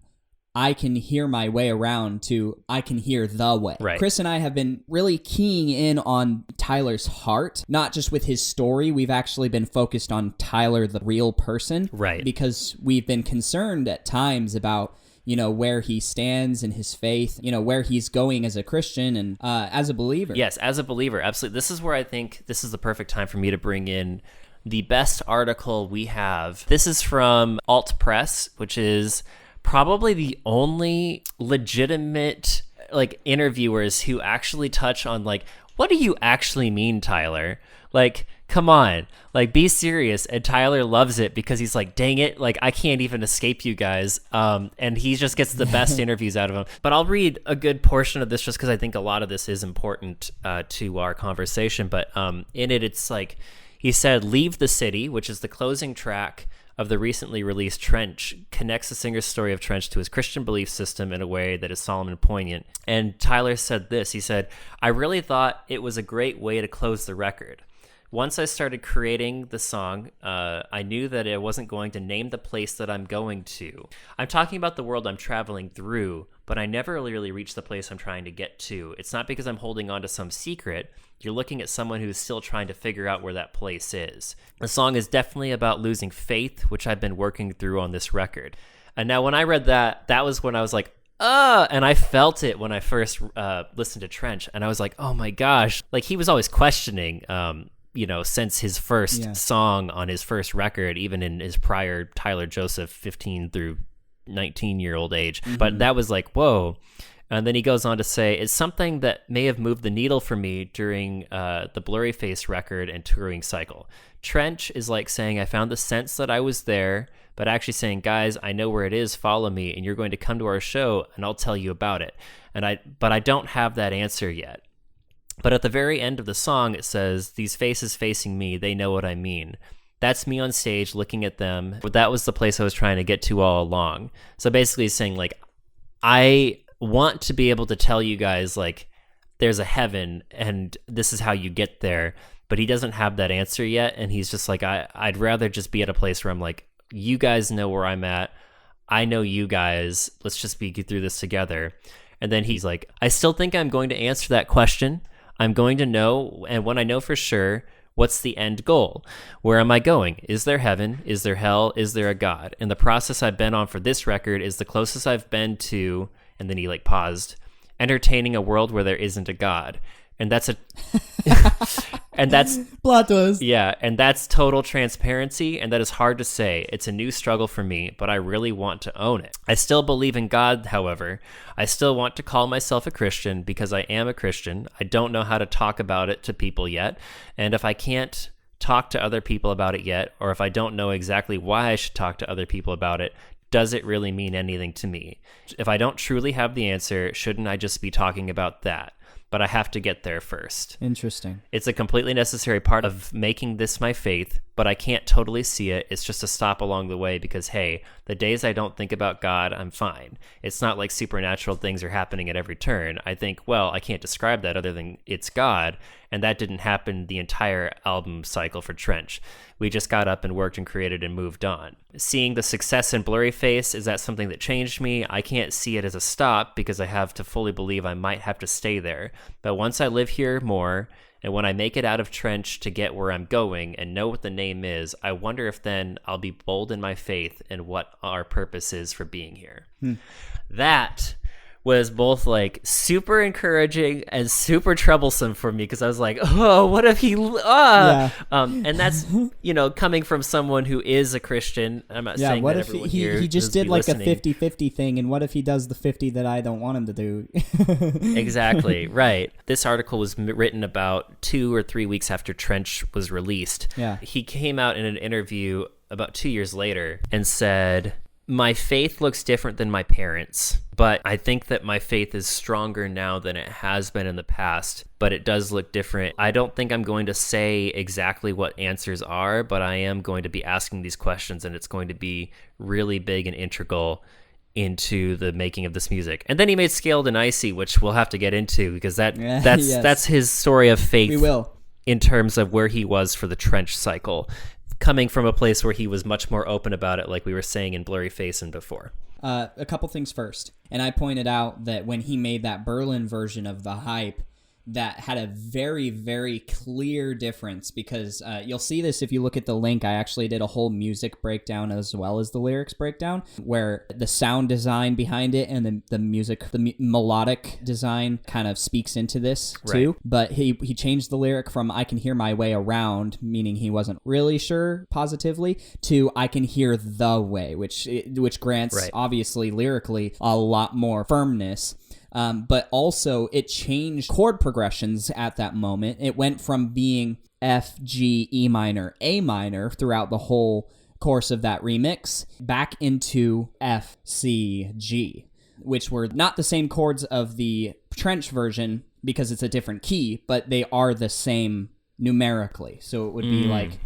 I can hear my way around to I can hear the way. Right. Chris and I have been really keying in on Tyler's heart, not just with his story. We've actually been focused on Tyler, the real person. Right. Because we've been concerned at times about, where he stands in his faith, where he's going as a Christian and as a believer. Yes, as a believer, absolutely. This is where I think this is the perfect time for me to bring in the best article we have. This is from Alt Press, which is probably the only legitimate interviewers who actually touch on what do you actually mean, Tyler? Come on, be serious. And Tyler loves it because he's like, dang it, I can't even escape you guys. And he just gets the best interviews out of them. But I'll read a good portion of this just because I think a lot of this is important to our conversation. But in it, it's he said, Leave the City, which is the closing track of the recently released Trench, connects the singer's story of Trench to his Christian belief system in a way that is solemn and poignant. And Tyler said this, he said, I really thought it was a great way to close the record. Once I started creating the song, I knew that I wasn't going to name the place that I'm going to. I'm talking about the world I'm traveling through, but I never really reached the place I'm trying to get to. It's not because I'm holding on to some secret. You're looking at someone who's still trying to figure out where that place is. The song is definitely about losing faith, which I've been working through on this record. And now when I read that, that was when I was like, and I felt it when I first listened to Trench. And I was like, oh my gosh. He was always questioning, since his first song on his first record, even in his prior Tyler Joseph 15 through 19-year-old age. Mm-hmm. But that was whoa. And then he goes on to say, it's something that may have moved the needle for me during the Blurryface record and touring cycle. Trench is like saying I found the sense that I was there, but actually saying, guys, I know where it is, follow me, and you're going to come to our show, and I'll tell you about it. But I don't have that answer yet. But at the very end of the song, it says, these faces facing me, they know what I mean. That's me on stage looking at them. But that was the place I was trying to get to all along. So basically he's saying, I want to be able to tell you guys, there's a heaven, and this is how you get there. But he doesn't have that answer yet, and he's just I'd rather just be at a place where I'm you guys know where I'm at. I know you guys. Let's just be through this together. And then he's I still think I'm going to answer that question. I'm going to know, and when I know for sure, what's the end goal? Where am I going? Is there heaven? Is there hell? Is there a God? And the process I've been on for this record is the closest I've been to, and then he paused, entertaining a world where there isn't a God. And that's and that's plot twist. Yeah, and that's total transparency, and that is hard to say. It's a new struggle for me, but I really want to own it. I still believe in God, however. I still want to call myself a Christian because I am a Christian. I don't know how to talk about it to people yet, and if I can't talk to other people about it yet, or if I don't know exactly why I should talk to other people about it, does it really mean anything to me? If I don't truly have the answer, shouldn't I just be talking about that? But I have to get there first. Interesting. It's a completely necessary part of making this my faith, but I can't totally see it. It's just a stop along the way because, hey, the days I don't think about God, I'm fine. It's not like supernatural things are happening at every turn. I think, well, I can't describe that other than it's God, and that didn't happen the entire album cycle for Trench. We just got up and worked and created and moved on. Seeing the success in Blurryface, is that something that changed me? I can't see it as a stop because I have to fully believe I might have to stay there. But once I live here more, and when I make it out of Trench to get where I'm going and know what the name is, I wonder if then I'll be bold in my faith and what our purpose is for being here. That was both like super encouraging and super troublesome for me, because I was like, oh, what if he and that's, you know, coming from someone who is a Christian. I'm not saying what that if everyone he here just did like listening. A 50-50 thing, and what if he does the 50 that I don't want him to do? Exactly, right. This article was written about 2 or 3 weeks after Trench was released. Yeah. He came out in an interview about 2 years later and said, my faith looks different than my parents', but I think that my faith is stronger now than it has been in the past, but it does look different. I don't think I'm going to say exactly what answers are, but I am going to be asking these questions, and it's going to be really big and integral into the making of this music. And then he made Scaled and Icy, which we'll have to get into, because that's his story of faith. We will. In terms of where he was for the Trench cycle, coming from a place where he was much more open about it, like we were saying in Blurryface and before. A couple things first. And I pointed out that when he made that Berlin version of The Hype, that had a very, very clear difference, because you'll see this if you look at the link. I actually did a whole music breakdown as well as the lyrics breakdown, where the sound design behind it and the music, the melodic design kind of speaks into this too. Right. But he changed the lyric from I can hear my way around, meaning he wasn't really sure positively, to I can hear the way, which grants, obviously lyrically, a lot more firmness. But also it changed chord progressions at that moment. It went from being F, G, E minor, A minor throughout the whole course of that remix back into F, C, G, which were not the same chords of the Trench version because it's a different key, but they are the same numerically. So it would be like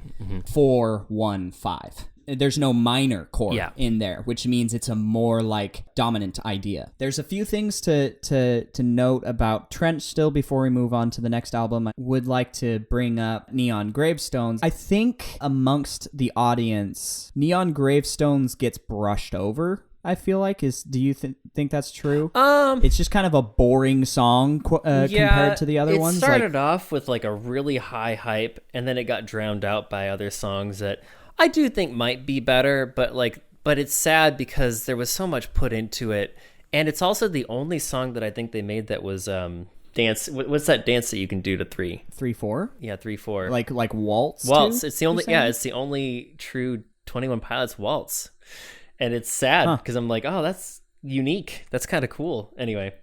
4, 1, 5. There's no minor chord in there, which means it's a more like dominant idea. There's a few things to note about Trench still before we move on to the next album. I would like to bring up Neon Gravestones. I think amongst the audience, Neon Gravestones gets brushed over. I feel like do you think that's true? It's just kind of a boring song compared to the other ones. It started off with like a really high hype, and then it got drowned out by other songs that I do think might be better, but it's sad because there was so much put into it, and it's also the only song that I think they made that was dance. What's that dance that you can do to 3/4? Yeah, 3/4. Like waltz. Waltz. Too, it's the only. Yeah, it's the only true 21 Pilots waltz, and it's sad because I'm like, oh, that's unique. That's kind of cool. Anyway.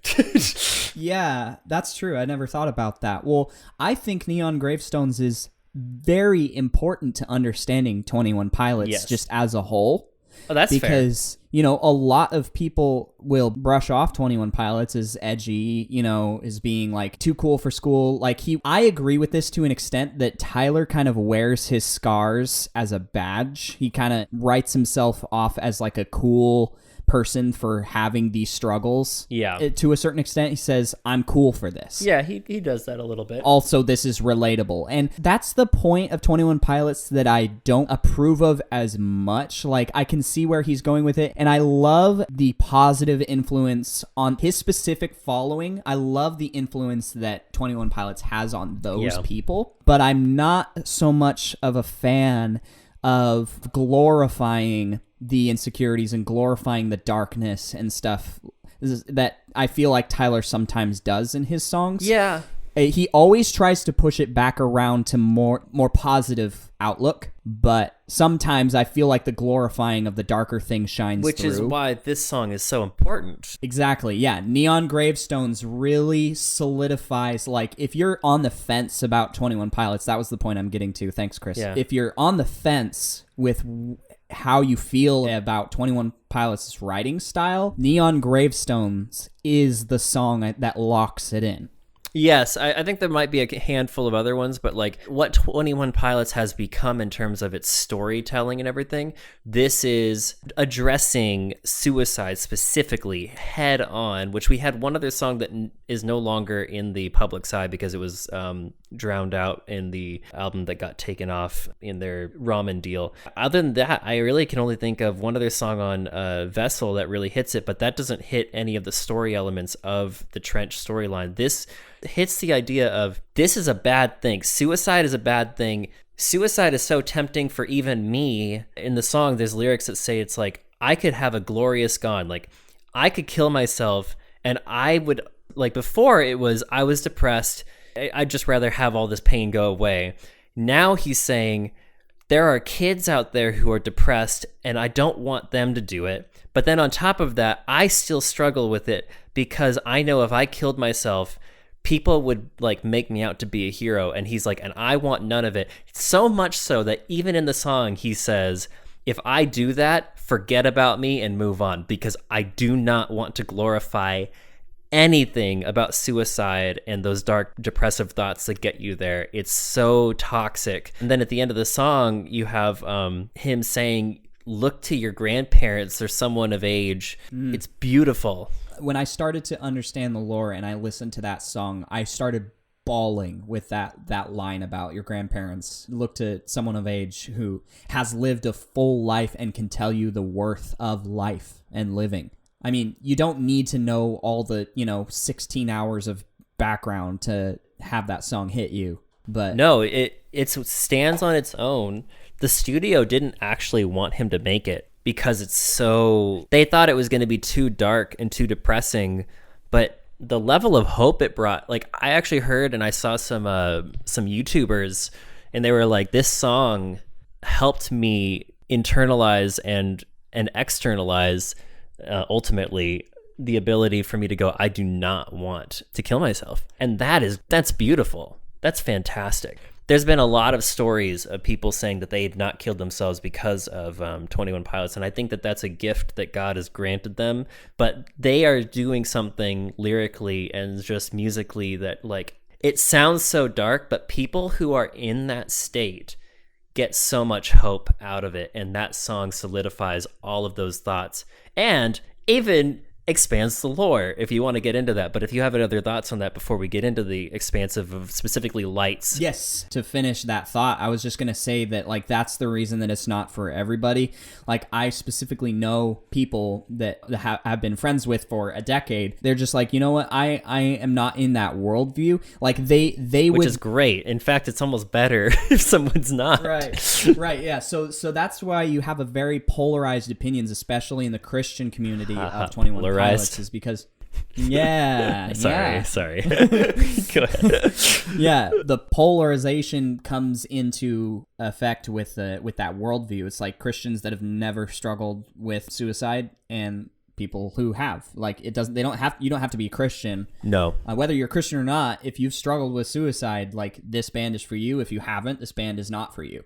Yeah, that's true. I never thought about that. Well, I think Neon Gravestones is very important to understanding 21 Pilots just as a whole. Oh, that's because fair. You know, a lot of people will brush off 21 Pilots as edgy, you know, as being like too cool for school. Like I agree with this to an extent that Tyler kind of wears his scars as a badge. He kind of writes himself off as like a cool person for having these struggles. Yeah. To a certain extent, he says, I'm cool for this. Yeah, he does that a little bit. Also, this is relatable. And that's the point of 21 Pilots that I don't approve of as much. Like, I can see where he's going with it. And I love the positive influence on his specific following. I love the influence that 21 Pilots has on those people. But I'm not so much of a fan of glorifying the insecurities and glorifying the darkness and stuff that I feel like Tyler sometimes does in his songs. Yeah. He always tries to push it back around to more positive outlook, but sometimes I feel like the glorifying of the darker thing shines Which through. Is why this song is so important. Exactly, yeah. Neon Gravestones really solidifies, like, if you're on the fence about 21 Pilots, that was the point I'm getting to. Thanks, Chris. Yeah. If you're on the fence with how you feel about 21 Pilots' writing style, Neon Gravestones is the song that locks it in. Yes, I think there might be a handful of other ones, but like what 21 Pilots has become in terms of its storytelling and everything, this is addressing suicide specifically head on, which we had one other song that is no longer in the public side because it was drowned out in the album that got taken off in their ramen deal. Other than that, I really can only think of one other song on Vessel that really hits it, but that doesn't hit any of the story elements of the Trench storyline. This hits the idea of this is a bad thing. Suicide is a bad thing. Suicide is so tempting for even me. In the song, there's lyrics that say it's like, I could have a glorious gone. Like, I could kill myself And I would, like, before it was, I was depressed, I'd just rather have all this pain go away. Now he's saying, there are kids out there who are depressed, and I don't want them to do it. But then on top of that, I still struggle with it because I know if I killed myself, people would like make me out to be a hero. And he's like, and I want none of it. So much so that even in the song, he says, if I do that, forget about me and move on, because I do not want to glorify anything about suicide and those dark, depressive thoughts that get you there. It's so toxic. And then at the end of the song, you have him saying, look to your grandparents or someone of age. It's beautiful. When I started to understand the lore and I listened to that song, I started bawling with that line about your grandparents. Look to someone of age who has lived a full life and can tell you the worth of life and living. I mean, you don't need to know all the, 16 hours of background to have that song hit you. But no, it stands on its own. The studio didn't actually want him to make it because they thought it was going to be too dark and too depressing, but the level of hope it brought, like I actually heard and I saw some YouTubers and they were like, this song helped me internalize and externalize ultimately the ability for me to go, I do not want to kill myself. And that's beautiful. That's fantastic. There's been a lot of stories of people saying that they had not killed themselves because of 21 Pilots, and I think that that's a gift that God has granted them, but they are doing something lyrically and just musically that, like, it sounds so dark, but people who are in that state get so much hope out of it, and that song solidifies all of those thoughts and even expands the lore if you want to get into that. But if you have any other thoughts on that before we get into the expansive of specifically lights. Yes, to finish that thought, I was just going to say that, like, that's the reason that it's not for everybody. Like, I specifically know people that have been friends with for a decade. They're just like, you know what, I am not in that worldview. Like, they which would, is great. In fact, it's almost better if someone's not. Right, yeah. So that's why you have a very polarized opinions, especially in the Christian community of 21 Pilots, is because sorry go ahead. Yeah, the polarization comes into effect with that worldview. It's like Christians that have never struggled with suicide and people who have. Like, you don't have to be a Christian. No. Whether you're Christian or not, if you've struggled with suicide, like, this band is for you. If you haven't, this band is not for you.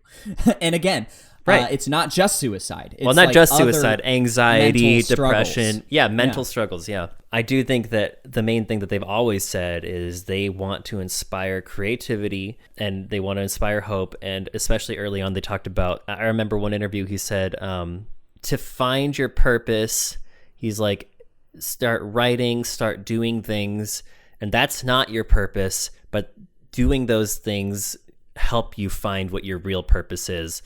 And again, right. It's not just suicide. It's not like just suicide, anxiety, depression. Yeah, mental struggles, yeah. I do think that the main thing that they've always said is they want to inspire creativity and they want to inspire hope. And especially early on, they talked about, I remember one interview, he said, to find your purpose, he's like, start writing, start doing things. And that's not your purpose, but doing those things help you find what your real purpose is,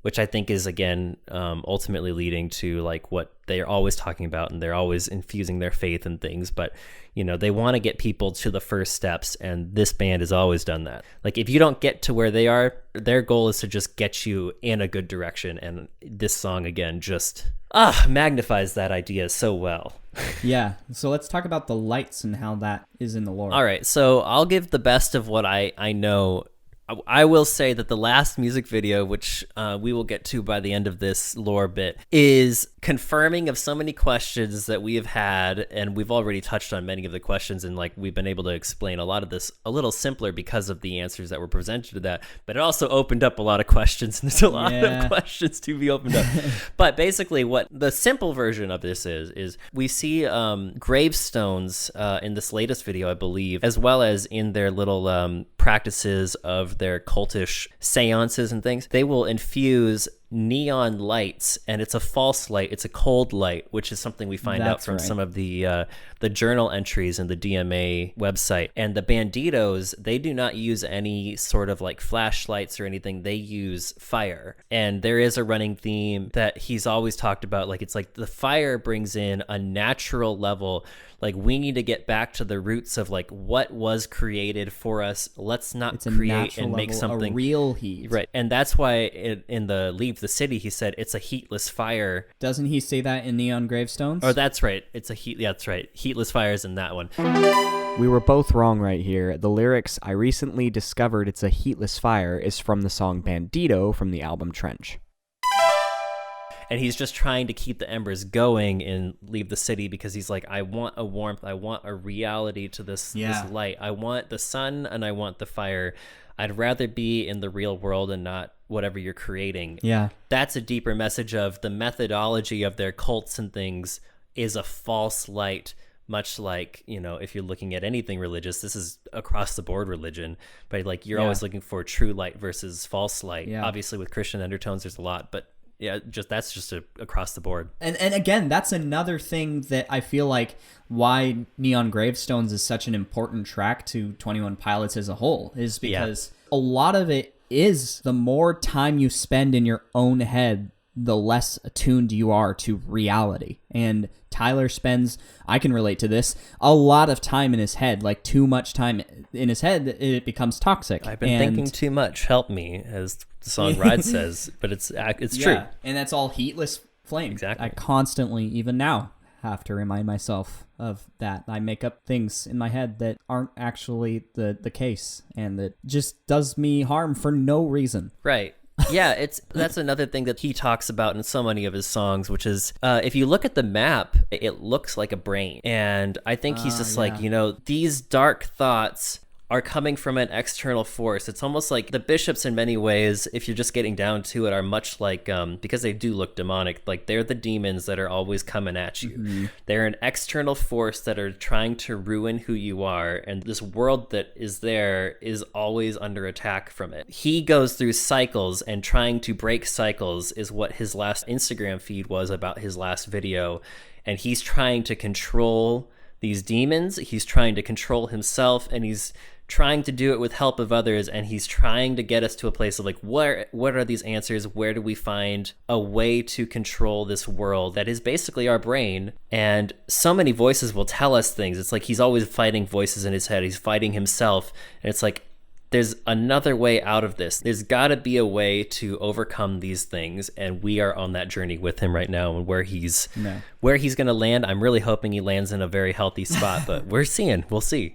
which I think is, again, ultimately leading to, like, what they are always talking about, and they're always infusing their faith in things. But, they want to get people to the first steps, and this band has always done that. Like, if you don't get to where they are, their goal is to just get you in a good direction, and this song, again, just magnifies that idea so well. Yeah, so let's talk about the lights and how that is in the lore. All right, so I'll give the best of what I know. I will say that the last music video, which we will get to by the end of this lore bit, is confirming of so many questions that we have had, and we've already touched on many of the questions, and like we've been able to explain a lot of this a little simpler because of the answers that were presented to that, but it also opened up a lot of questions, and there's a lot of questions to be opened up. But basically what the simple version of this is we see gravestones in this latest video, I believe, as well as in their little practices of their cultish seances and things. They will infuse neon lights, and it's a false light, it's a cold light, which is something we find out from some of the journal entries in the DMA website. And the banditos, they do not use any sort of like flashlights or anything, they use fire. And there is a running theme that he's always talked about, like it's like the fire brings in a natural level, like we need to get back to the roots of like what was created for us. Let's not create and make something a real heat, right? And that's why in the leave the city, he said, "It's a heatless fire." Doesn't he say that in Neon Gravestones? Oh, that's right. Yeah, that's right. Heatless fires in that one. We were both wrong right here. The lyrics, "I recently discovered it's a heatless fire," is from the song Bandito from the album Trench. And he's just trying to keep the embers going and leave the city because he's like, I want a warmth. I want a reality to this light. I want the sun and I want the fire. I'd rather be in the real world and not whatever you're creating. Yeah. That's a deeper message of the methodology of their cults and things is a false light, much like, if you're looking at anything religious, this is across the board religion, but like you're always looking for true light versus false light. Yeah. Obviously with Christian undertones, there's a lot, but yeah, that's just across the board. And again, that's another thing that I feel like why Neon Gravestones is such an important track to 21 Pilots as a whole is because a lot of it is the more time you spend in your own head, the less attuned you are to reality. And Tyler spends, I can relate to this, a lot of time in his head, like too much time in his head, it becomes toxic. I've been thinking too much, help me, as the song Ride says, but it's true. And that's all heatless flame. Exactly. I constantly, even now, have to remind myself of that. I make up things in my head that aren't actually the case, and that just does me harm for no reason. Right. Yeah, that's another thing that he talks about in so many of his songs, which is if you look at the map, it looks like a brain. And I think he's just like, these dark thoughts are coming from an external force. It's almost like the bishops in many ways, if you're just getting down to it, are much like, because they do look demonic, like they're the demons that are always coming at you. Mm-hmm. They're an external force that are trying to ruin who you are. And this world that is there is always under attack from it. He goes through cycles, and trying to break cycles is what his last Instagram feed was about his last video. And he's trying to control these demons. He's trying to control himself, and he's trying to do it with help of others, and he's trying to get us to a place of like, what are these answers? Where do we find a way to control this world that is basically our brain? And so many voices will tell us things. It's like he's always fighting voices in his head. He's fighting himself, and it's like, there's another way out of this. There's got to be a way to overcome these things, and we are on that journey with him right now. And where he's going to land, I'm really hoping he lands in a very healthy spot. But we'll see.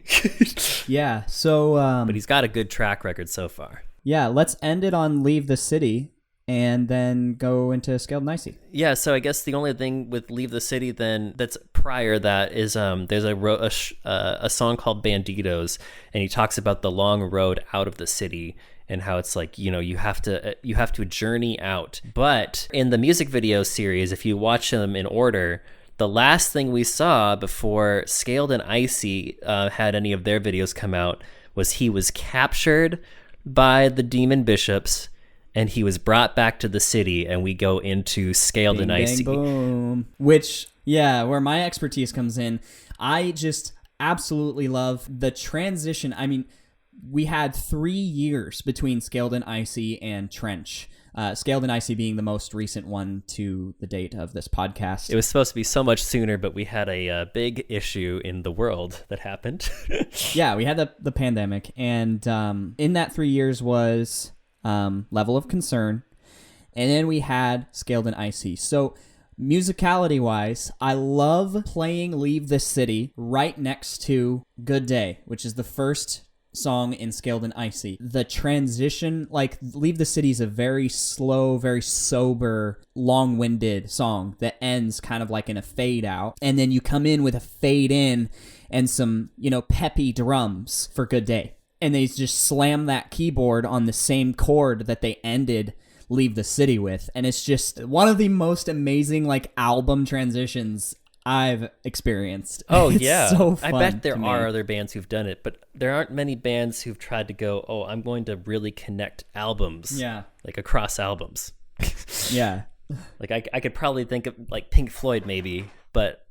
Yeah. So, but he's got a good track record so far. Yeah. Let's end it on Leave the City, and then go into Scaled and Icy. Yeah, so I guess the only thing with Leave the City then that's prior that is there's a song called Banditos, and he talks about the long road out of the city and how it's like, you have to journey out. But in the music video series, if you watch them in order, the last thing we saw before Scaled and Icy had any of their videos come out was he was captured by the demon bishops, and he was brought back to the city, and we go into Scaled and Icy. Boom. Which, where my expertise comes in, I just absolutely love the transition. I mean, we had 3 years between Scaled and Icy and Trench. Scaled and Icy being the most recent one to the date of this podcast. It was supposed to be so much sooner, but we had a big issue in the world that happened. Yeah, we had the pandemic, and in that 3 years was Level of Concern, and then we had Scaled and Icy. So musicality wise, I love playing Leave the City right next to Good Day, which is the first song in Scaled and Icy. The transition, like Leave the City is a very slow, very sober, long-winded song that ends kind of like in a fade out, and then you come in with a fade in and some, peppy drums for Good Day. And they just slam that keyboard on the same chord that they ended Leave the City with. And it's just one of the most amazing, album transitions I've experienced. Oh, it's yeah. So fun. I bet there are other bands who've done it, but there aren't many bands who've tried to go, I'm going to really connect albums. Yeah. Across albums. Yeah. I could probably think of, Pink Floyd maybe, but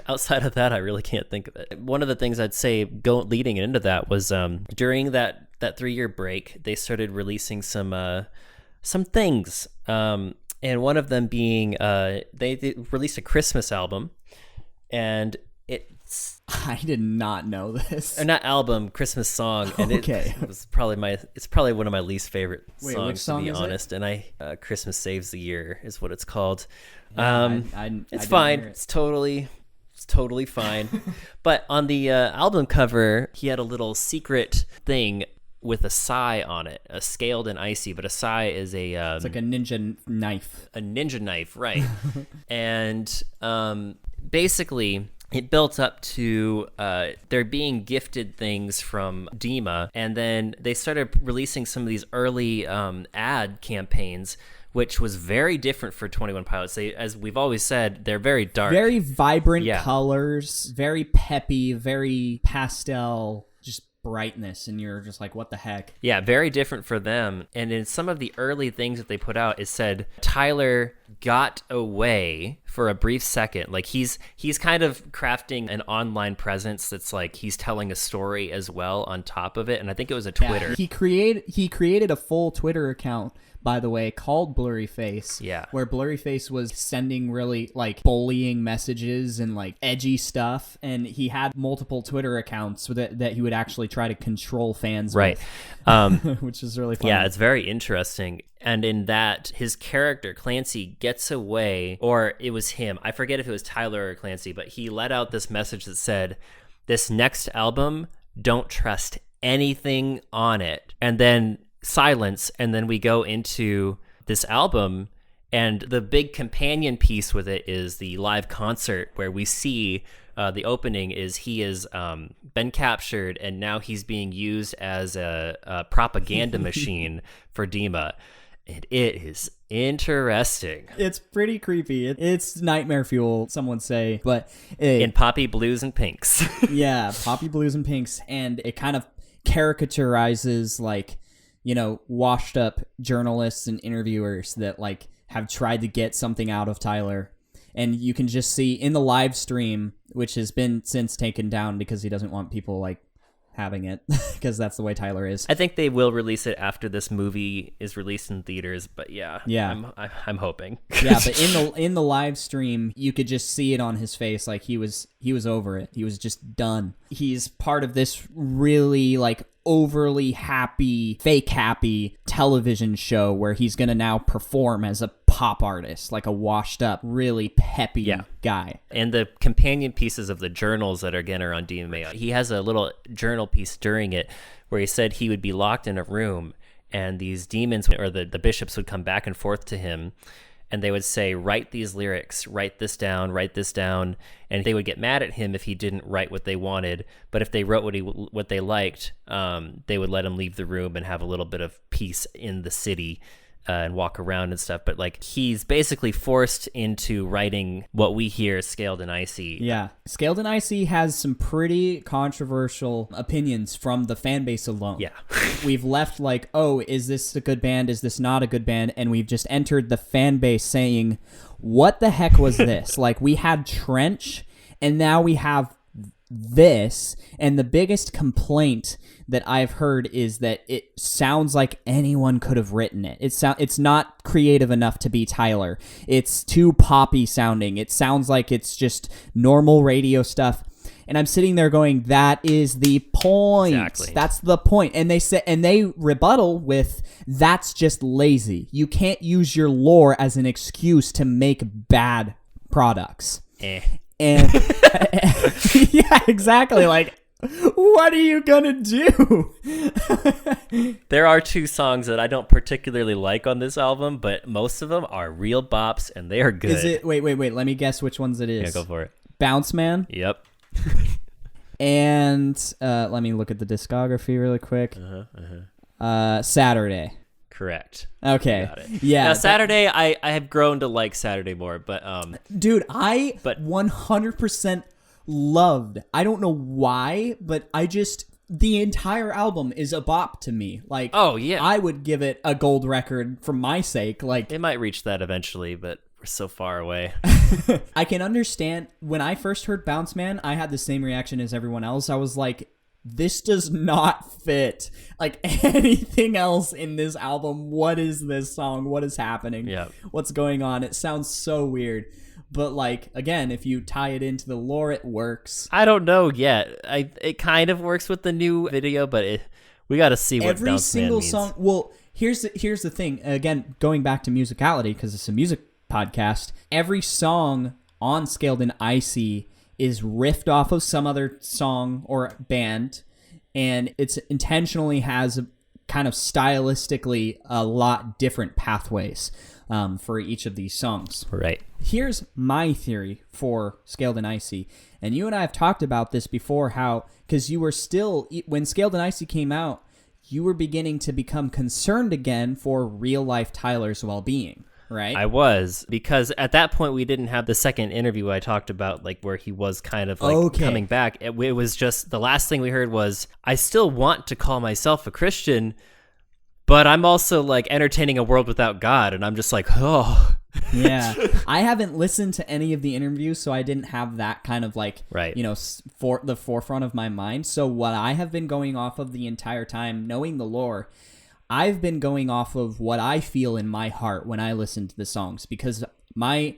outside of that, I really can't think of it. One of the things I'd say leading into that was during that 3-year break, they started releasing some things, and one of them being they released a Christmas album, and I did not know this. Or not album, Christmas song. And Okay. it was probably it's probably one of my least favorite Wait, songs, which song to be is it? honest. And Christmas Saves the Year is what it's called. I It's didn't fine. hear it. It's totally fine. But on the album cover, he had a little secret thing with a Psy on it, a scaled and icy. But a Psy is It's like a ninja knife. a ninja knife, right? And basically, it built up to they're being gifted things from Dima, and then they started releasing some of these early ad campaigns, which was very different for 21 Pilots. They, as we've always said, they're very dark. Very vibrant Yeah. colors, very peppy, very pastel, just brightness, and you're just like, what the heck? Yeah, very different for them. And in some of the early things that they put out, it said Tyler got away for a brief second. Like he's kind of crafting an online presence that's like he's telling a story as well on top of it. And I think it was a Twitter. Yeah, he created a full Twitter account, by the way, called Blurryface. Yeah. Where Blurryface was sending really like bullying messages and like edgy stuff, and he had multiple Twitter accounts so that he would actually try to control fans Right. with, which is really fun. Yeah, it's very interesting. And in that, his character, Clancy, gets away, or it was him. I forget if it was Tyler or Clancy, but he let out this message that said, this next album, don't trust anything on it. And then silence, and then we go into this album, and the big companion piece with it is the live concert where we see the opening is he is been captured, and now he's being used as a propaganda machine for Dima. And it is interesting. It's pretty creepy. It's nightmare fuel, some would say. But In poppy blues and pinks. yeah, poppy blues and pinks, and it kind of caricaturizes like, washed up journalists and interviewers that like have tried to get something out of Tyler. And you can just see in the live stream, which has been since taken down because he doesn't want people like having it, because that's the way Tyler is. I think they will release it after this movie is released in theaters, but yeah. I'm hoping. Yeah, but in the live stream, you could just see it on his face, like he was over it. He was just done. He's part of this really like overly happy, fake happy television show where he's gonna now perform as a pop artist, like a washed up, really peppy guy. And the companion pieces of the journals that are on DMA, he has a little journal piece during it where he said he would be locked in a room, and these demons or the bishops would come back and forth to him, and they would say, write these lyrics, write this down, and they would get mad at him if he didn't write what they wanted. But if they wrote what they liked, they would let him leave the room and have a little bit of peace in the city and walk around and stuff. But like he's basically forced into writing what we hear Scaled and Icy. Yeah, Scaled and Icy has some pretty controversial opinions from the fan base alone. Yeah. We've left like, oh, is this a good band? Is this not a good band? And we've just entered the fan base saying, what the heck was this? Like, we had Trench, and now we have this. And the biggest complaint that I've heard is that it sounds like anyone could have written it. It's not creative enough to be Tyler. It's too poppy sounding. It sounds like it's just normal radio stuff. And I'm sitting there going, that is the point. Exactly. That's the point. And they rebuttal with, that's just lazy. You can't use your lore as an excuse to make bad products. And yeah, exactly. Like, what are you gonna do? There are two songs that I don't particularly like on this album, but most of them are real bops, and they are good. Is it? Wait. Let me guess which ones it is. Yeah, go for it. Bounce Man. Yep. And let me look at the discography really quick. Saturday. Correct. Okay. Got it. Yeah. Now Saturday, I have grown to like Saturday more, but dude, I 100% loved. I don't know why, but the entire album is a bop to me. Like, oh yeah, I would give it a gold record for my sake. Like, it might reach that eventually, but we're so far away. I can understand. When I first heard Bounce Man, I had the same reaction as everyone else. I was like, this does not fit like anything else in this album. What is this song? What is happening? Yeah. What's going on? It sounds so weird. But like, again, if you tie it into the lore, it works. I don't know yet. It kind of works with the new video, but we got to see what every Bounce single Man means. song. Well, here's the thing. Again, going back to musicality, because it's a music podcast. Every song on Scaled and Icy is riffed off of some other song or band, and it's intentionally has kind of stylistically a lot different pathways for each of these songs. Right. Here's my theory for Scaled and Icy, and you and I have talked about this before, how, because you were still, when Scaled and Icy came out, you were beginning to become concerned again for real-life Tyler's well-being. Right. I was, because at that point we didn't have the second interview I talked about, like where he was kind of like coming back. It was just the last thing we heard was, I still want to call myself a Christian, but I'm also like entertaining a world without God. And I'm just like, oh. Yeah. I haven't listened to any of the interviews, so I didn't have that kind of like, right. You know, for the forefront of my mind. So what I have been going off of the entire time, knowing the lore, I've been going off of what I feel in my heart when I listen to the songs, because my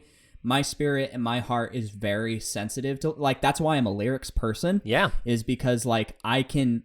spirit and my heart is very sensitive to, like, that's why I'm a lyrics person. Yeah. Is because like I can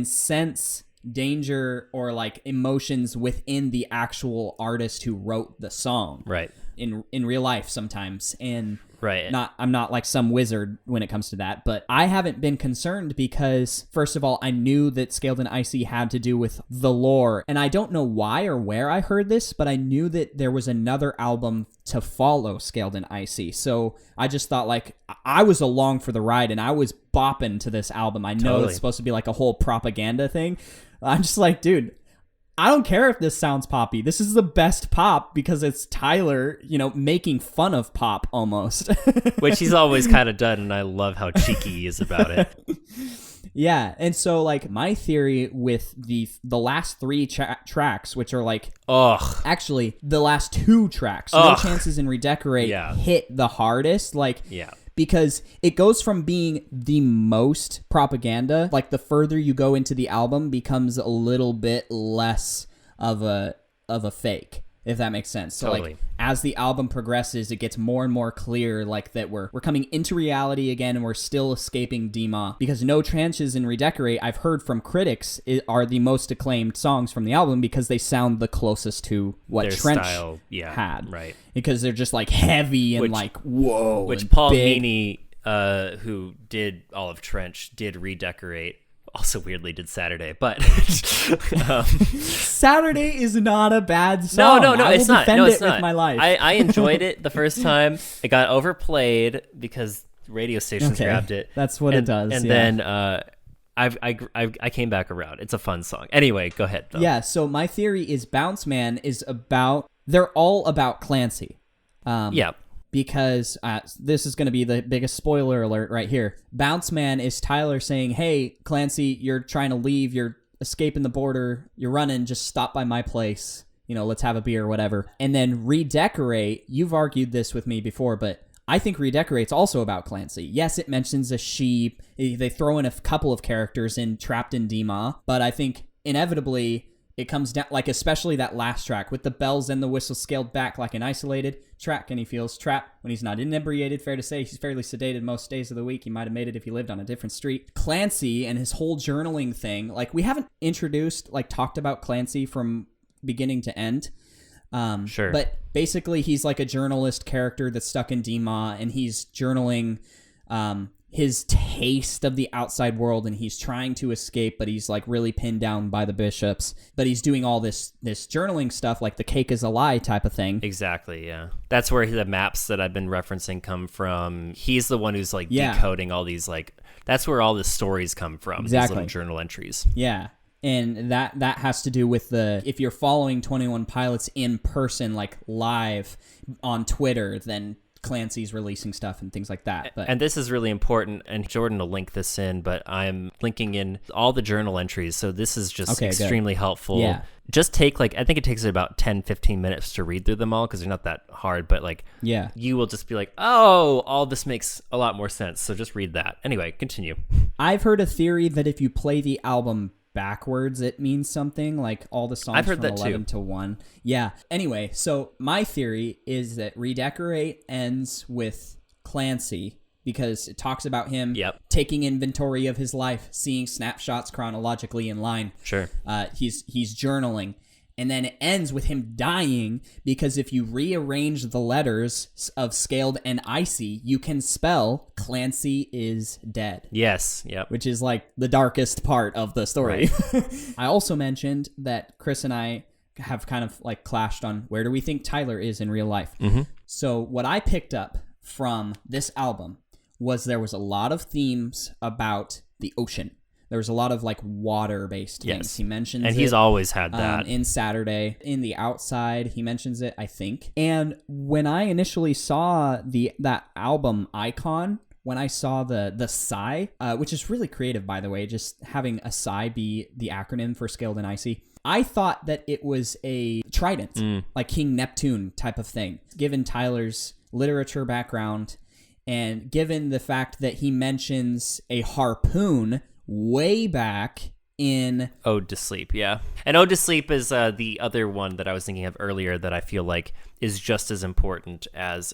sense danger or like emotions within the actual artist who wrote the song. Right. In real life sometimes. And right. I'm not like some wizard when it comes to that, but I haven't been concerned because, first of all, I knew that Scaled and Icy had to do with the lore, and I don't know why or where I heard this, but I knew that there was another album to follow Scaled and Icy, so I just thought, like, I was along for the ride, and I was bopping to this album. I know It's supposed to be like a whole propaganda thing. I'm just like, dude, I don't care if this sounds poppy. This is the best pop because it's Tyler, you know, making fun of pop almost. Which he's always kind of done, and I love how cheeky he is about it. Yeah, and so, like, my theory with the last three tracks, which are, like... Ugh. Actually, the last two tracks, No Chances and Redecorate, hit the hardest, like... Yeah. Because it goes from being the most propaganda, like the further you go into the album becomes a little bit less of a fake, if that makes sense. So like as the album progresses, it gets more and more clear, like that we're coming into reality again, and we're still escaping Dima. Because No Chances and Redecorate, I've heard from critics, are the most acclaimed songs from the album because they sound the closest to what their Trench style, had. Right. Because they're just like heavy and like whoa. Which Paul Meany, who did all of Trench, did Redecorate. Also weirdly did Saturday, but Saturday is not a bad song. No, it's not. No, it's not. With my life. I enjoyed it the first time. It got overplayed because radio stations grabbed it. That's what it does. And then I came back around. It's a fun song. Anyway, go ahead, though. Yeah, so my theory is Bounce Man is about... They're all about Clancy. Yeah. Because this is going to be the biggest spoiler alert right here. Bounce Man is Tyler saying, hey, Clancy, you're trying to leave. You're escaping the border. You're running. Just stop by my place. You know, let's have a beer or whatever. And then Redecorate, you've argued this with me before, but I think Redecorate's also about Clancy. Yes, it mentions a sheep. They throw in a couple of characters in Trapped in Dima, but I think inevitably it comes down, like especially that last track with the bells and the whistle scaled back like an isolated track, and he feels trapped when he's not inebriated. Fair to say he's fairly sedated most days of the week. He might have made it if he lived on a different street. Clancy and his whole journaling thing, like we haven't talked about Clancy from beginning to end. Sure. But basically he's like a journalist character that's stuck in Dima, and he's journaling his taste of the outside world, and he's trying to escape, but he's like really pinned down by the bishops. But he's doing all this journaling stuff, like the cake is a lie type of thing. Exactly, yeah. That's where the maps that I've been referencing come from. He's the one who's like decoding all these, like, that's where all the stories come from. Exactly. These little journal entries. Yeah. And that has to do with if you're following 21 Pilots in person, like live on Twitter, then Clancy's releasing stuff and things like that. And this is really important, and Jordan will link this in, but I'm linking in all the journal entries, so this is just extremely helpful. Yeah. Just take, like, I think it takes about 10-15 minutes to read through them all, because they're not that hard, but, like, you will just be like, oh, all this makes a lot more sense, so just read that. Anyway, continue. I've heard a theory that if you play the album backwards it means something, like all the songs I've heard from that 11 too. to 1. Yeah. Anyway, so my theory is that Redecorate ends with Clancy because it talks about him taking inventory of his life, seeing snapshots chronologically in line. Sure. He's journaling. And then it ends with him dying because if you rearrange the letters of Scaled and Icy, you can spell Clancy is dead. Yes, yep. Which is like the darkest part of the story. Right. I also mentioned that Chris and I have kind of like clashed on where do we think Tyler is in real life. Mm-hmm. So what I picked up from this album was there was a lot of themes about the ocean. There was a lot of like water-based things. Yes. He mentions and he's always had that. In Saturday. In The Outside, he mentions it, I think. And when I initially saw that album icon, when I saw the Psy, which is really creative, by the way, just having a Psy be the acronym for Scaled and Icy, I thought that it was a trident, like King Neptune type of thing. Given Tyler's literature background, and given the fact that he mentions a harpoon way back in Ode to Sleep, yeah. And Ode to Sleep is the other one that I was thinking of earlier that I feel like is just as important as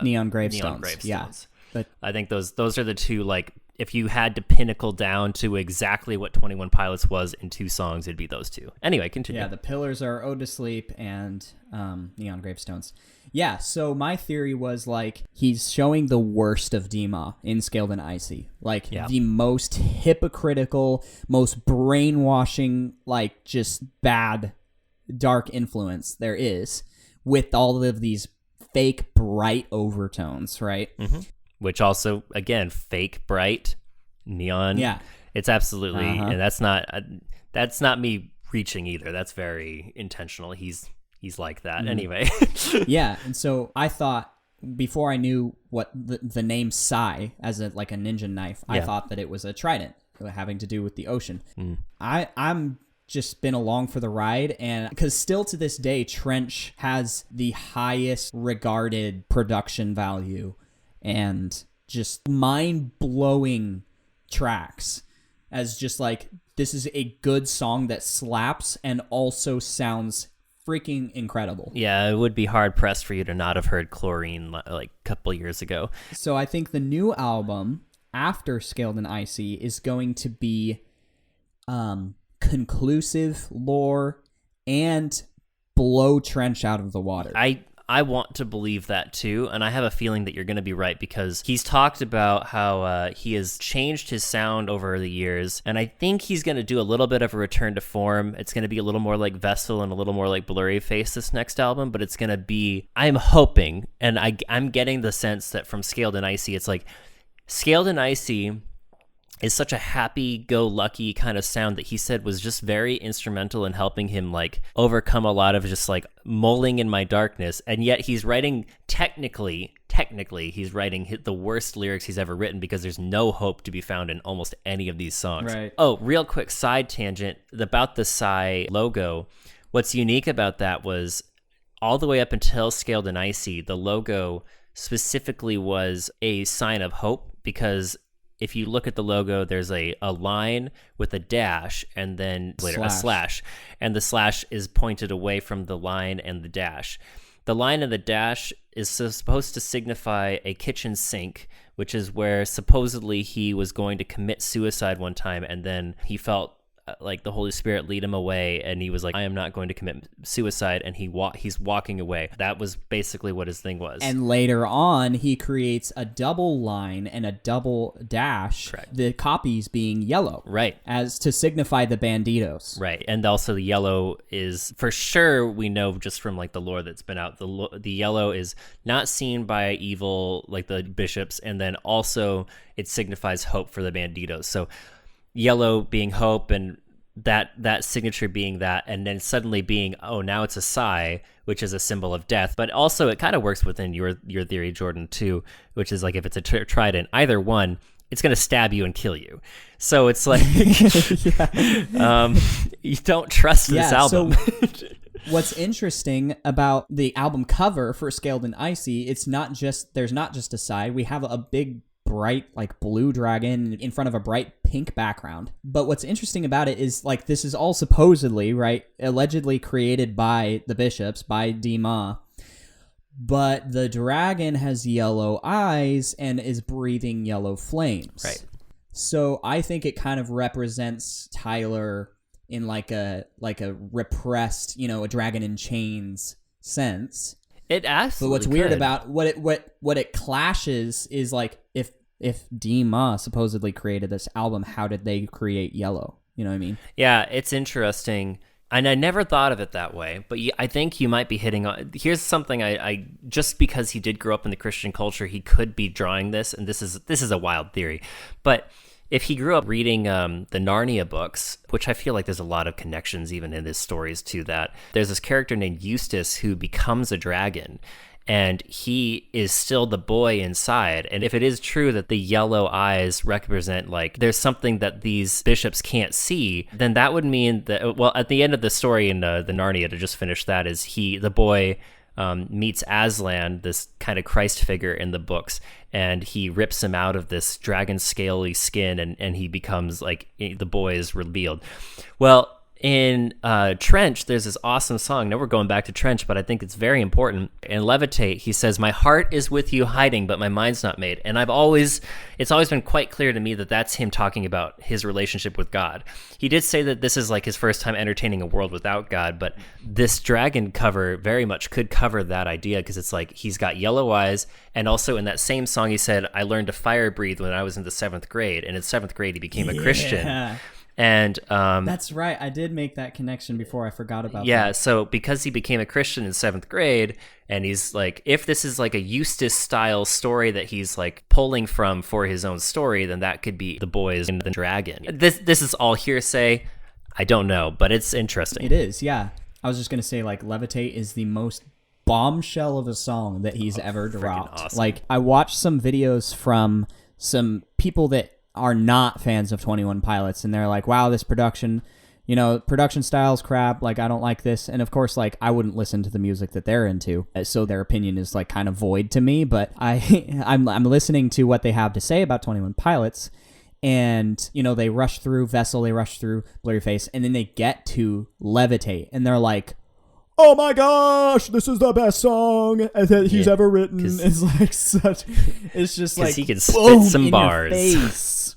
Neon Gravestones. Yeah. But I think those are the two, like, if you had to pinnacle down to exactly what 21 Pilots was in two songs, it'd be those two. Anyway, continue. Yeah, the pillars are Ode to Sleep and Neon Gravestones. Yeah, so my theory was, like, he's showing the worst of Dima in Scaled and Icy. Like, the most hypocritical, most brainwashing, like, just bad, dark influence there is with all of these fake, bright overtones, right? Mm-hmm. Which also, again, fake, bright, neon. Yeah. It's absolutely, and that's not me reaching either. That's very intentional. He's like that anyway. Yeah, and so I thought, before I knew what the name Psy as a ninja knife, I thought that it was a trident having to do with the ocean. I'm just been along for the ride, and because still to this day, Trench has the highest regarded production value and just mind-blowing tracks as just like, this is a good song that slaps and also sounds freaking incredible. Yeah, it would be hard pressed for you to not have heard Chlorine like a couple years ago. So I think the new album after Scaled and Icy is going to be conclusive lore and blow Trench out of the water. I want to believe that too, and I have a feeling that you're going to be right because he's talked about how he has changed his sound over the years, and I think he's going to do a little bit of a return to form. It's going to be a little more like Vessel and a little more like Blurryface this next album, but it's going to be, I'm hoping, and I'm getting the sense that from Scaled and Icy, it's like Scaled and Icy is such a happy-go-lucky kind of sound that he said was just very instrumental in helping him like overcome a lot of just like mulling in my darkness, and yet he's writing technically he's writing the worst lyrics he's ever written because there's no hope to be found in almost any of these songs. Right. Oh, real quick side tangent about the Psy logo. What's unique about that was all the way up until Scaled and Icy, the logo specifically was a sign of hope because if you look at the logo, there's a line with a dash and then later a slash. And the slash is pointed away from the line and the dash. The line and the dash is supposed to signify a kitchen sink, which is where supposedly he was going to commit suicide one time, and then he felt like the Holy Spirit lead him away, and he was like, I am not going to commit suicide, and he's walking away. That was basically what his thing was. And later on, he creates a double line and a double dash, Correct. The copies being yellow. Right. As to signify the Banditos. Right. And also the yellow is, for sure, we know just from like the lore that's been out, the yellow is not seen by evil, like the bishops, and then also it signifies hope for the Banditos. So yellow being hope, and that signature being that, and then suddenly being, oh, now it's a Psy, which is a symbol of death. But also it kind of works within your theory, Jordan, too, which is like if it's a trident, either one, it's going to stab you and kill you. So it's like you don't trust this album. So what's interesting about the album cover for Scaled and Icy, there's not just a Psy. We have a big bright like blue dragon in front of a bright pink background. But what's interesting about it is like this is all supposedly, right, allegedly created by the bishops, by Dima. But the dragon has yellow eyes and is breathing yellow flames. Right. So I think it kind of represents Tyler in like a repressed, you know, a dragon in chains sense. It absolutely But what's weird about what it clashes is like if Dima supposedly created this album, how did they create Yellow? You know what I mean? Yeah, it's interesting. And I never thought of it that way, but I think you might be hitting on... Here's something I just because he did grow up in the Christian culture, he could be drawing this, and this is a wild theory. But if he grew up reading the Narnia books, which I feel like there's a lot of connections even in his stories to that, there's this character named Eustace who becomes a dragon, and he is still the boy inside. And if it is true that the yellow eyes represent, like, there's something that these bishops can't see, then that would mean that, well, at the end of the story in the Narnia, to just finish that, is the boy meets Aslan, this kind of Christ figure in the books, and he rips him out of this dragon scaly skin, and he becomes, like, the boy is revealed. Well, in Trench, there's this awesome song. Now we're going back to Trench, but I think it's very important. In Levitate, he says, "My heart is with you hiding, but my mind's not made." And it's always been quite clear to me that that's him talking about his relationship with God. He did say that this is like his first time entertaining a world without God, but this dragon cover very much could cover that idea, because it's like he's got yellow eyes, and also in that same song he said, "I learned to fire breathe when I was in the 7th grade," and in 7th grade he became a Christian. And that's right. I did make that connection before. I forgot about that. Yeah, so because he became a Christian in 7th grade, and he's like, if this is like a Eustace style story that he's like pulling from for his own story, then that could be the boys and the dragon. This is all hearsay. I don't know, but it's interesting. It is, yeah. I was just gonna say, like, Levitate is the most bombshell of a song that he's ever dropped. Awesome. Like, I watched some videos from some people that are not fans of 21 Pilots, and they're like, wow, this production style's crap, like, I don't like this. And of course, like, I wouldn't listen to the music that they're into, so their opinion is like kind of void to me. But I'm listening to what they have to say about 21 Pilots, and you know, they rush through Vessel, they rush through Blurryface, and then they get to Levitate, and they're like, oh my gosh, this is the best song that he's ever written. It's like it's just like, he can spit some bars. Your face.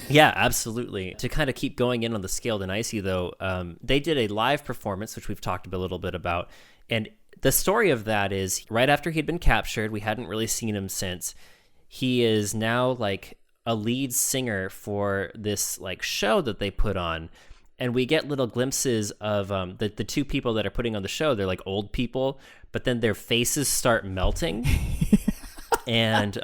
Yeah, absolutely. To kind of keep going in on the Scaled and Icy, though, they did a live performance, which we've talked a little bit about, and the story of that is right after he'd been captured, we hadn't really seen him since. He is now like a lead singer for this like show that they put on. And we get little glimpses of the two people that are putting on the show. They're like old people, but then their faces start melting. And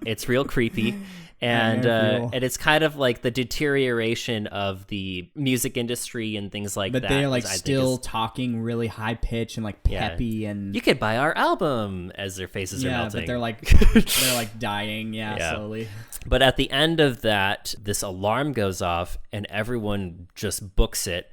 it's real creepy. And it's kind of like the deterioration of the music industry and things like that. But they're like still talking really high pitch and like peppy, and you could buy our album as their faces are melting. But they're like dying, slowly. But at the end of that, this alarm goes off and everyone just books it.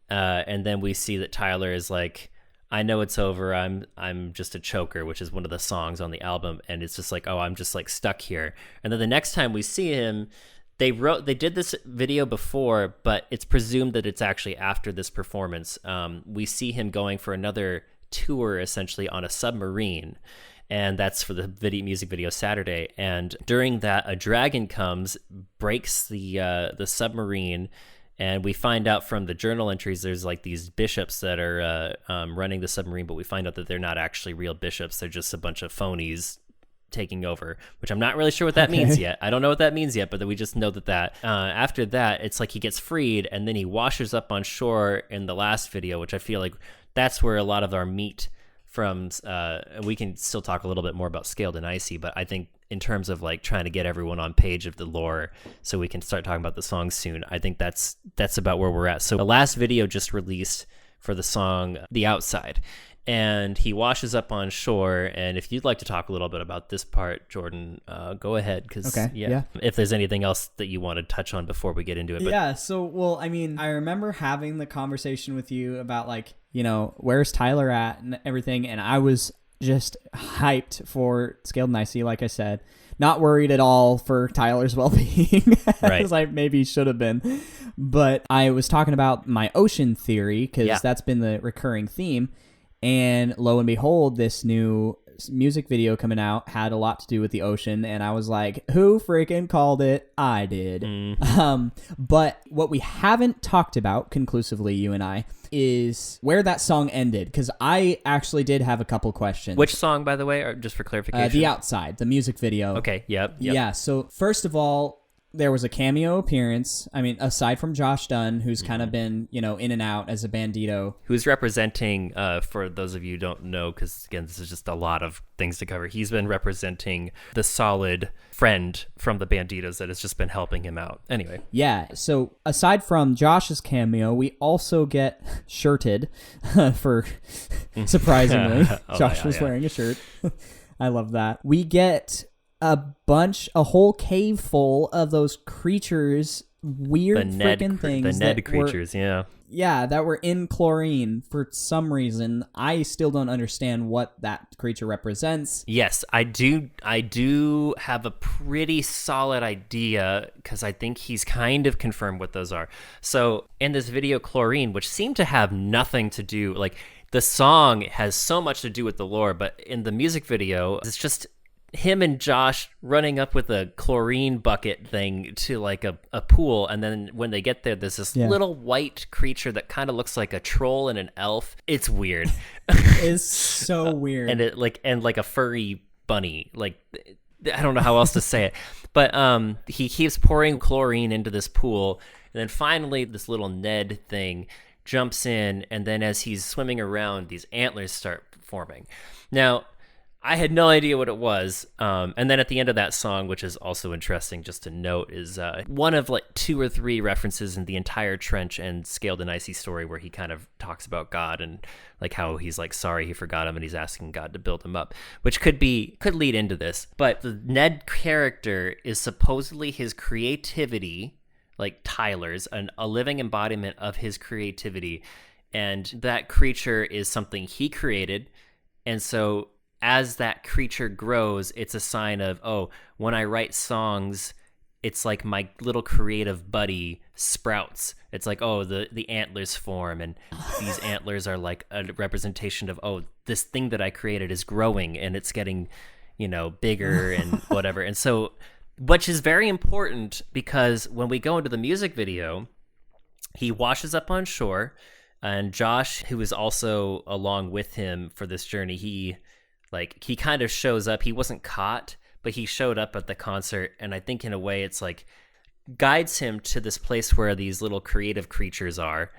And then we see that Tyler is like, I know it's over. I'm just a choker, which is one of the songs on the album. And it's just like, oh, I'm just like stuck here. And then the next time we see him, they did this video before, but it's presumed that it's actually after this performance. We see him going for another tour, essentially on a submarine. And that's for the music video Saturday. And during that, a dragon comes, breaks the submarine, and we find out from the journal entries there's like these bishops that are running the submarine, but we find out that they're not actually real bishops. They're just a bunch of phonies taking over, which I'm not really sure what that means yet. I don't know what that means yet, but we just know that after that, it's like he gets freed, and then he washes up on shore in the last video, which I feel like that's where a lot of our meat from, we can still talk a little bit more about Scaled and Icy, but I think in terms of like trying to get everyone on page of the lore so we can start talking about the songs soon, I think that's about where we're at. So the last video just released for the song The Outside, and he washes up on shore. And if you'd like to talk a little bit about this part, Jordan, go ahead, because if there's anything else that you want to touch on before we get into it. But so, well, I mean, I remember having the conversation with you about like, you know, where's Tyler at and everything, and I was just hyped for Scaled and Icy, like I said. Not worried at all for Tyler's well-being, right. as I maybe should have been. But I was talking about my ocean theory, because that's been the recurring theme. And lo and behold, this new music video coming out had a lot to do with the ocean, and I was like, who freaking called it? I did. But what we haven't talked about conclusively, you and I, is where that song ended, because I actually did have a couple questions. Which song, by the way, or just for clarification? The Outside, the music video. Okay, yep. Yeah, so first of all, there was a cameo appearance. I mean, aside from Josh Dunn, who's kind of been, in and out as a Bandito. Who's representing, for those of you who don't know, because, again, this is just a lot of things to cover. He's been representing the solid friend from the Banditos that has just been helping him out. Anyway. Yeah, so aside from Josh's cameo, we also get shirted for, surprisingly. Josh was wearing a shirt. I love that. We get a whole cave full of those creatures, weird freaking things. The Ned creatures, Yeah, that were in Chlorine for some reason. I still don't understand what that creature represents. Yes, I do have a pretty solid idea, because I think he's kind of confirmed what those are. So in this video, Chlorine, which seemed to have nothing to do, like the song has so much to do with the lore, but in the music video, it's just him and Josh running up with a chlorine bucket thing to like a pool, and then when they get there, there's this little white creature that kind of looks like a troll and an elf. It's weird. It's so weird. And like a furry bunny. Like, I don't know how else to say it. But he keeps pouring chlorine into this pool, and then finally this little Ned thing jumps in, and then as he's swimming around, these antlers start forming. Now, I had no idea what it was. And then at the end of that song, which is also interesting just to note, is one of like 2 or 3 references in the entire Trench and Scaled and Icy story where he kind of talks about God and like how he's like sorry he forgot him and he's asking God to build him up, which could lead into this. But the Ned character is supposedly his creativity, like Tyler's, a living embodiment of his creativity. And that creature is something he created. And so as that creature grows, it's a sign of, when I write songs, it's like my little creative buddy sprouts. It's like, the antlers form, and these antlers are like a representation of, this thing that I created is growing, and it's getting, bigger and whatever. And so, which is very important, because when we go into the music video, he washes up on shore, and Josh, who is also along with him for this journey, he kind of shows up. He wasn't caught, but he showed up at the concert, and I think in a way it's like guides him to this place where these little creative creatures are,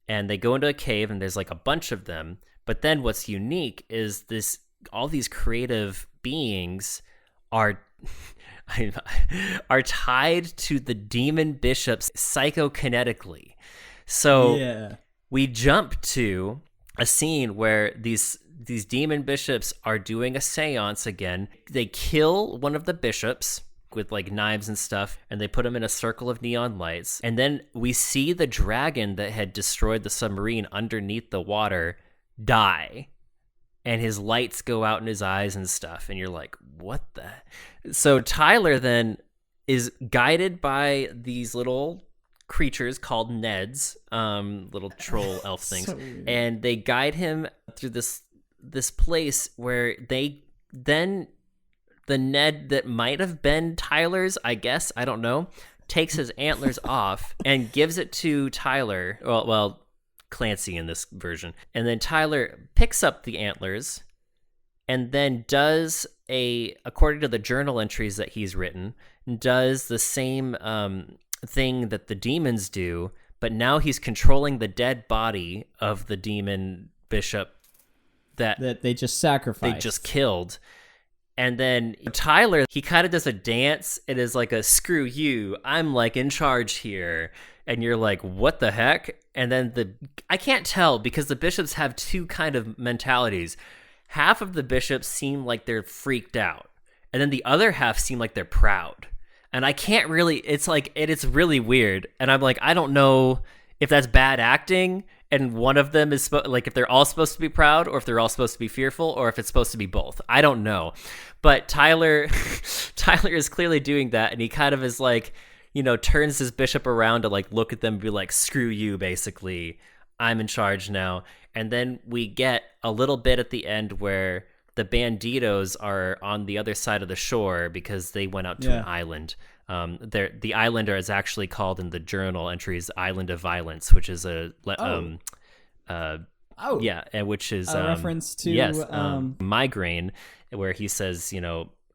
and they go into a cave, and there's like a bunch of them. But then what's unique is all these creative beings are tied to the demon bishops psychokinetically. So we jump to a scene where these demon bishops are doing a seance again. They kill one of the bishops with like knives and stuff, and they put him in a circle of neon lights. And then we see the dragon that had destroyed the submarine underneath the water die, and his lights go out in his eyes and stuff. And you're like, what the? So Tyler then is guided by these little creatures called Neds, little troll elf things, and they guide him through this place where the Ned that might have been Tyler's, I guess, I don't know, takes his antlers off and gives it to Tyler. Well, Clancy in this version. And then Tyler picks up the antlers and then does according to the journal entries that he's written, does the same thing that the demons do, but now he's controlling the dead body of the demon bishop that they just sacrificed. They just killed. And then Tyler, he kind of does a dance. It is like a screw you, I'm like in charge here. And you're like, what the heck? And then I can't tell, because the bishops have 2 kind of mentalities. Half of the bishops seem like they're freaked out, and then the other half seem like they're proud. And I can't really, it's really weird. And I'm like, I don't know if that's bad acting and one of them is like if they're all supposed to be proud, or if they're all supposed to be fearful, or if it's supposed to be both. I don't know, but Tyler is clearly doing that, and he kind of is like, turns his bishop around to like look at them and be like, screw you, basically, I'm in charge now. And then we get a little bit at the end where the Banditos are on the other side of the shore because they went out to an island. The island is actually called in the journal entries Island of Violence, which is and which is a reference to migraine, where he says,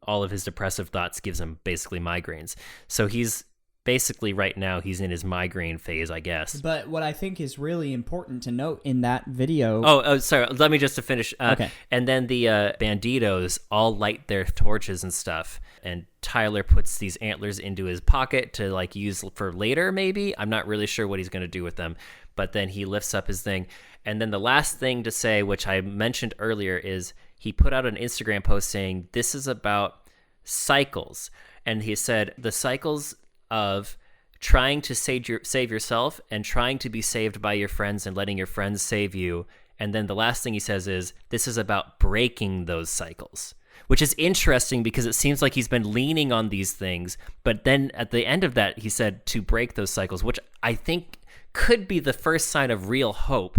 all of his depressive thoughts gives him basically migraines. So he's basically right now he's in his migraine phase, I guess. But what I think is really important to note in that video. Oh, sorry. Let me just finish. Okay. And then the Banditos all light their torches and stuff. And Tyler puts these antlers into his pocket to like use for later, maybe. I'm not really sure what he's going to do with them. But then he lifts up his thing. And then the last thing to say, which I mentioned earlier, is he put out an Instagram post saying, this is about cycles. And he said, the cycles of trying to save yourself and trying to be saved by your friends and letting your friends save you. And then the last thing he says is, this is about breaking those cycles, which is interesting because it seems like he's been leaning on these things. But then at the end of that, he said to break those cycles, which I think could be the first sign of real hope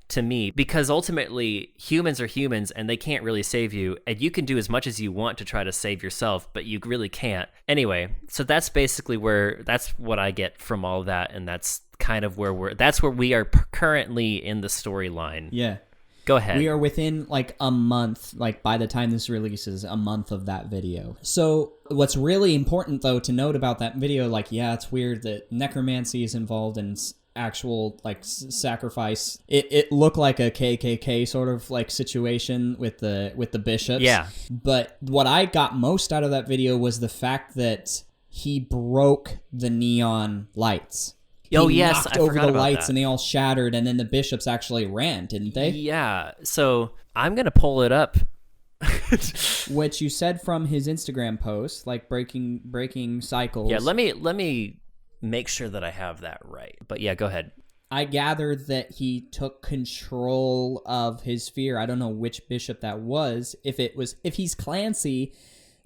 to me, because ultimately humans are humans and they can't really save you, and you can do as much as you want to try to save yourself, but you really can't. Anyway, so that's basically that's what I get from all of that, and that's kind of where we are currently in the storyline. Yeah. Go ahead. We are within like a month, like by the time this releases, a month of that video. So what's really important though to note about that video, like, yeah, it's weird that necromancy is involved in actual like sacrifice. It looked like a KKK sort of like situation with the bishops. Yeah. But what I got most out of that video was the fact that he broke the neon lights. He knocked I over forgot the about lights that. and they all shattered, and then the bishops actually ran, didn't they? Yeah. So I'm gonna pull it up. Which you said from his Instagram post, like breaking cycles. Yeah. Let me make sure that I have that right. But yeah, go ahead. I gathered that he took control of his fear. I don't know which bishop that was. If he's Clancy,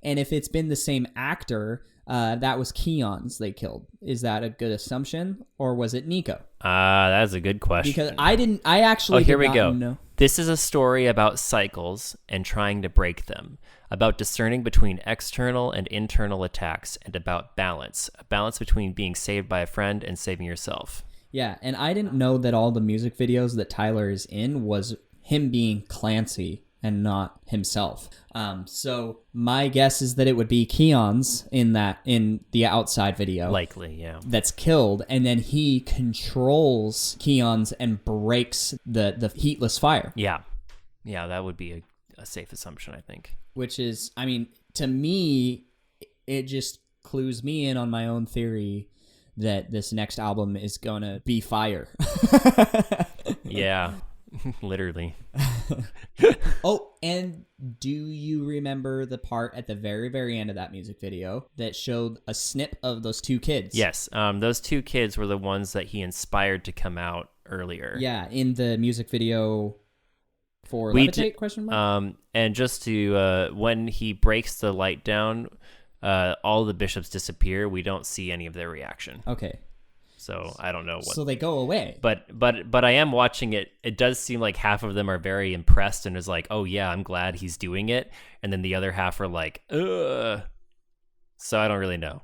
and if it's been the same actor, that was Keon's they killed. Is that a good assumption, or was it Nico? That's a good question. Because I actually here did we go. not know. This is a story about cycles and trying to break them, about discerning between external and internal attacks, and about balance, a balance between being saved by a friend and saving yourself. Yeah, and I didn't know that all the music videos that Tyler is in was him being Clancy and not himself. So my guess is that it would be Keon's in the outside video. Likely, yeah. That's killed, and then he controls Keon's and breaks the heatless fire. Yeah. Yeah, that would be a safe assumption, I think. Which is, I mean, to me, it just clues me in on my own theory that this next album is gonna be fire. Yeah. Literally. Oh, and do you remember the part at the very, very end of that music video that showed a snip of those two kids? Yes. Those two kids were the ones that he inspired to come out earlier. Yeah, in the music video for Levitate, question mark? And just to, when he breaks the light down, all the bishops disappear. We don't see any of their reaction. Okay. So I don't know what. So they go away. But I am watching it. It does seem like half of them are very impressed and is like, oh yeah, I'm glad he's doing it. And then the other half are like, ugh. So I don't really know.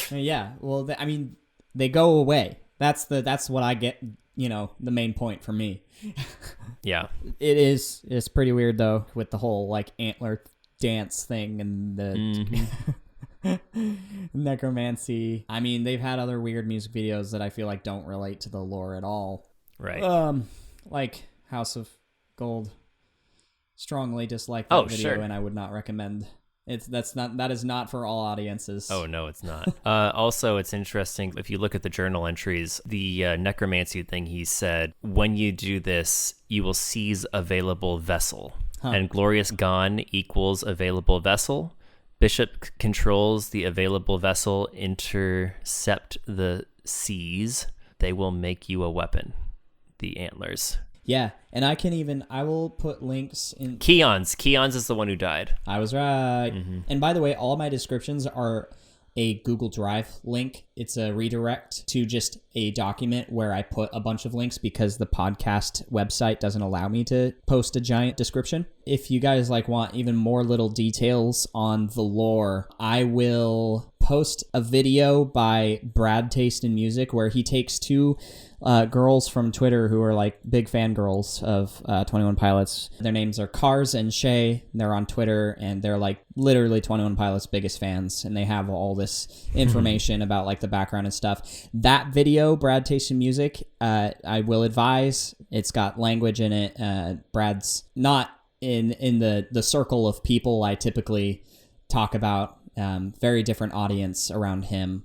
Yeah. Well, I mean, they go away. That's what I get. The main point for me. Yeah. It's pretty weird though with the whole like antler dance thing and the. Necromancy. I mean, they've had other weird music videos that I feel like don't relate to the lore at all. Right. Like House of Gold. Strongly dislike that video, sure. And I would not recommend. That is not for all audiences. Oh no, it's not. Also, it's interesting if you look at the journal entries, the necromancy thing. He said, "When you do this, you will seize available vessel, and glorious gone equals available vessel." Bishop controls the available vessel, intercept the seas. They will make you a weapon. the antlers. Yeah, and I will put links in. Keon's is the one who died. I was right. And by the way, all my descriptions are a Google Drive link. It's a redirect to just a document where I put a bunch of links because the podcast website doesn't allow me to post a giant description. If you guys want even more little details on the lore, I will post a video by Brad Taste in Music where he takes two girls from Twitter who are big fangirls of 21 Pilots. Their names are Kars and Chey. They're on Twitter, and they're literally 21 Pilots' biggest fans, and they have all this information about the background and stuff. That video, Brad Taste in Music, I will advise, it's got language in it. Brad's not in the circle of people I typically talk about. Very different audience around him,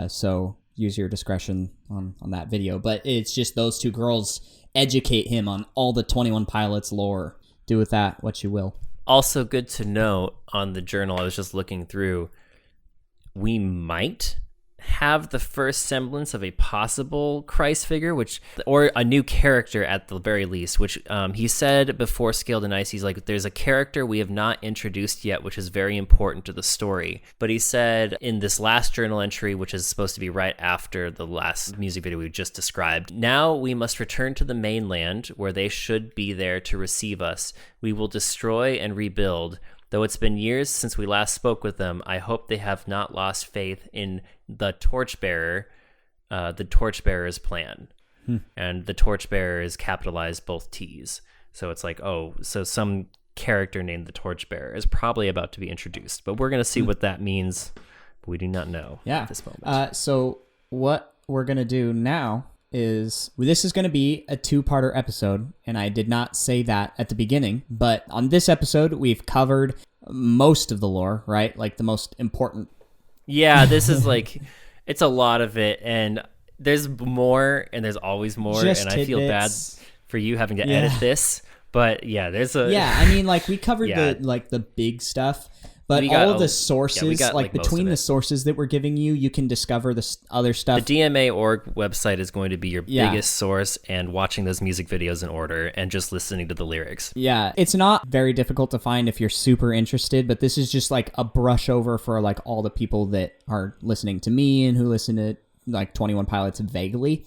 so use your discretion on that video. But it's just those two girls educate him on all the 21 Pilots lore. Do with that what you will. Also good to know on the journal, I was just looking through, we might have the first semblance of a possible Christ figure, or a new character at the very least, which he said before Scaled and Ice, he's there's a character we have not introduced yet, which is very important to the story. But he said in this last journal entry, which is supposed to be right after the last music video we just described, now we must return to the mainland where they should be there to receive us. We will destroy and rebuild. Though it's been years since we last spoke with them, I hope they have not lost faith in the Torchbearer's plan. And the Torchbearer is capitalized both T's. So it's so some character named the Torchbearer is probably about to be introduced. But we're going to see what that means. But we do not know at this moment. So what we're going to do now is, this is going to be a two-parter episode, and I did not say that at the beginning, but on this episode, we've covered most of the lore, right? The most important. Yeah, this is it's a lot of it, and there's more, and there's always more, just and tidbits. I feel bad for you having to edit this, but yeah, there's a... Yeah, I mean, we covered the big stuff, but all of the sources, between the sources that we're giving you, you can discover this other stuff. The DMA.org website is going to be your biggest source, and watching those music videos in order and just listening to the lyrics. Yeah, it's not very difficult to find if you're super interested, but this is just a brush over for all the people that are listening to me and who listen to 21 Pilots vaguely.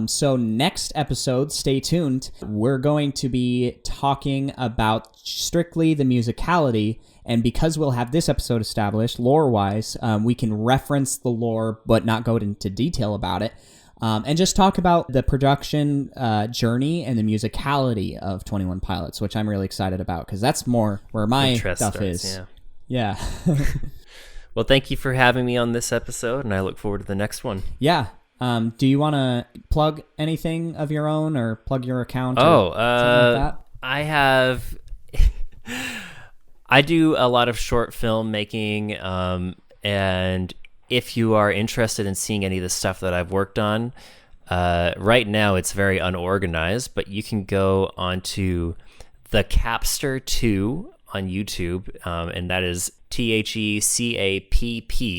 So next episode, stay tuned. We're going to be talking about strictly the musicality. And because we'll have this episode established, lore-wise, we can reference the lore but not go into detail about it. And just talk about the production journey and the musicality of 21 Pilots, which I'm really excited about because that's more where my stuff is. Yeah. Well, thank you for having me on this episode, and I look forward to the next one. Yeah. Do you want to plug anything of your own or plug your account? I have... I do a lot of short film making, and if you are interested in seeing any of the stuff that I've worked on, right now it's very unorganized, but you can go onto the Capster 2 on YouTube, and that is THECAPP,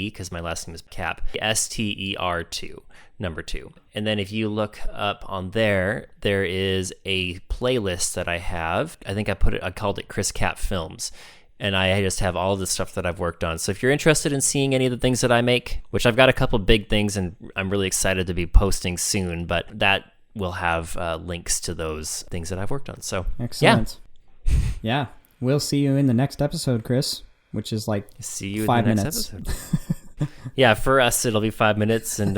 because my last name is Cap, STER2, number 2. And then if you look up on there is a playlist that I have. I think I called it Chris Cap Films. And I just have all the stuff that I've worked on. So if you're interested in seeing any of the things that I make, which I've got a couple big things and I'm really excited to be posting soon, but that will have links to those things that I've worked on. So excellent. Yeah. We'll see you in the next episode, Chris, which is see you 5 in the minutes. Next episode. Yeah, for us it'll be 5 minutes, and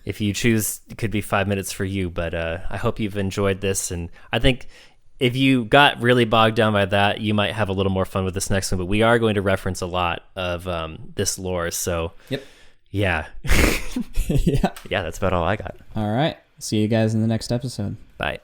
if you choose, it could be 5 minutes for you. But I hope you've enjoyed this, and I think if you got really bogged down by that, you might have a little more fun with this next one. But we are going to reference a lot of this lore, so yep. Yeah. Yeah, that's about all I got. All right. See you guys in the next episode. Bye.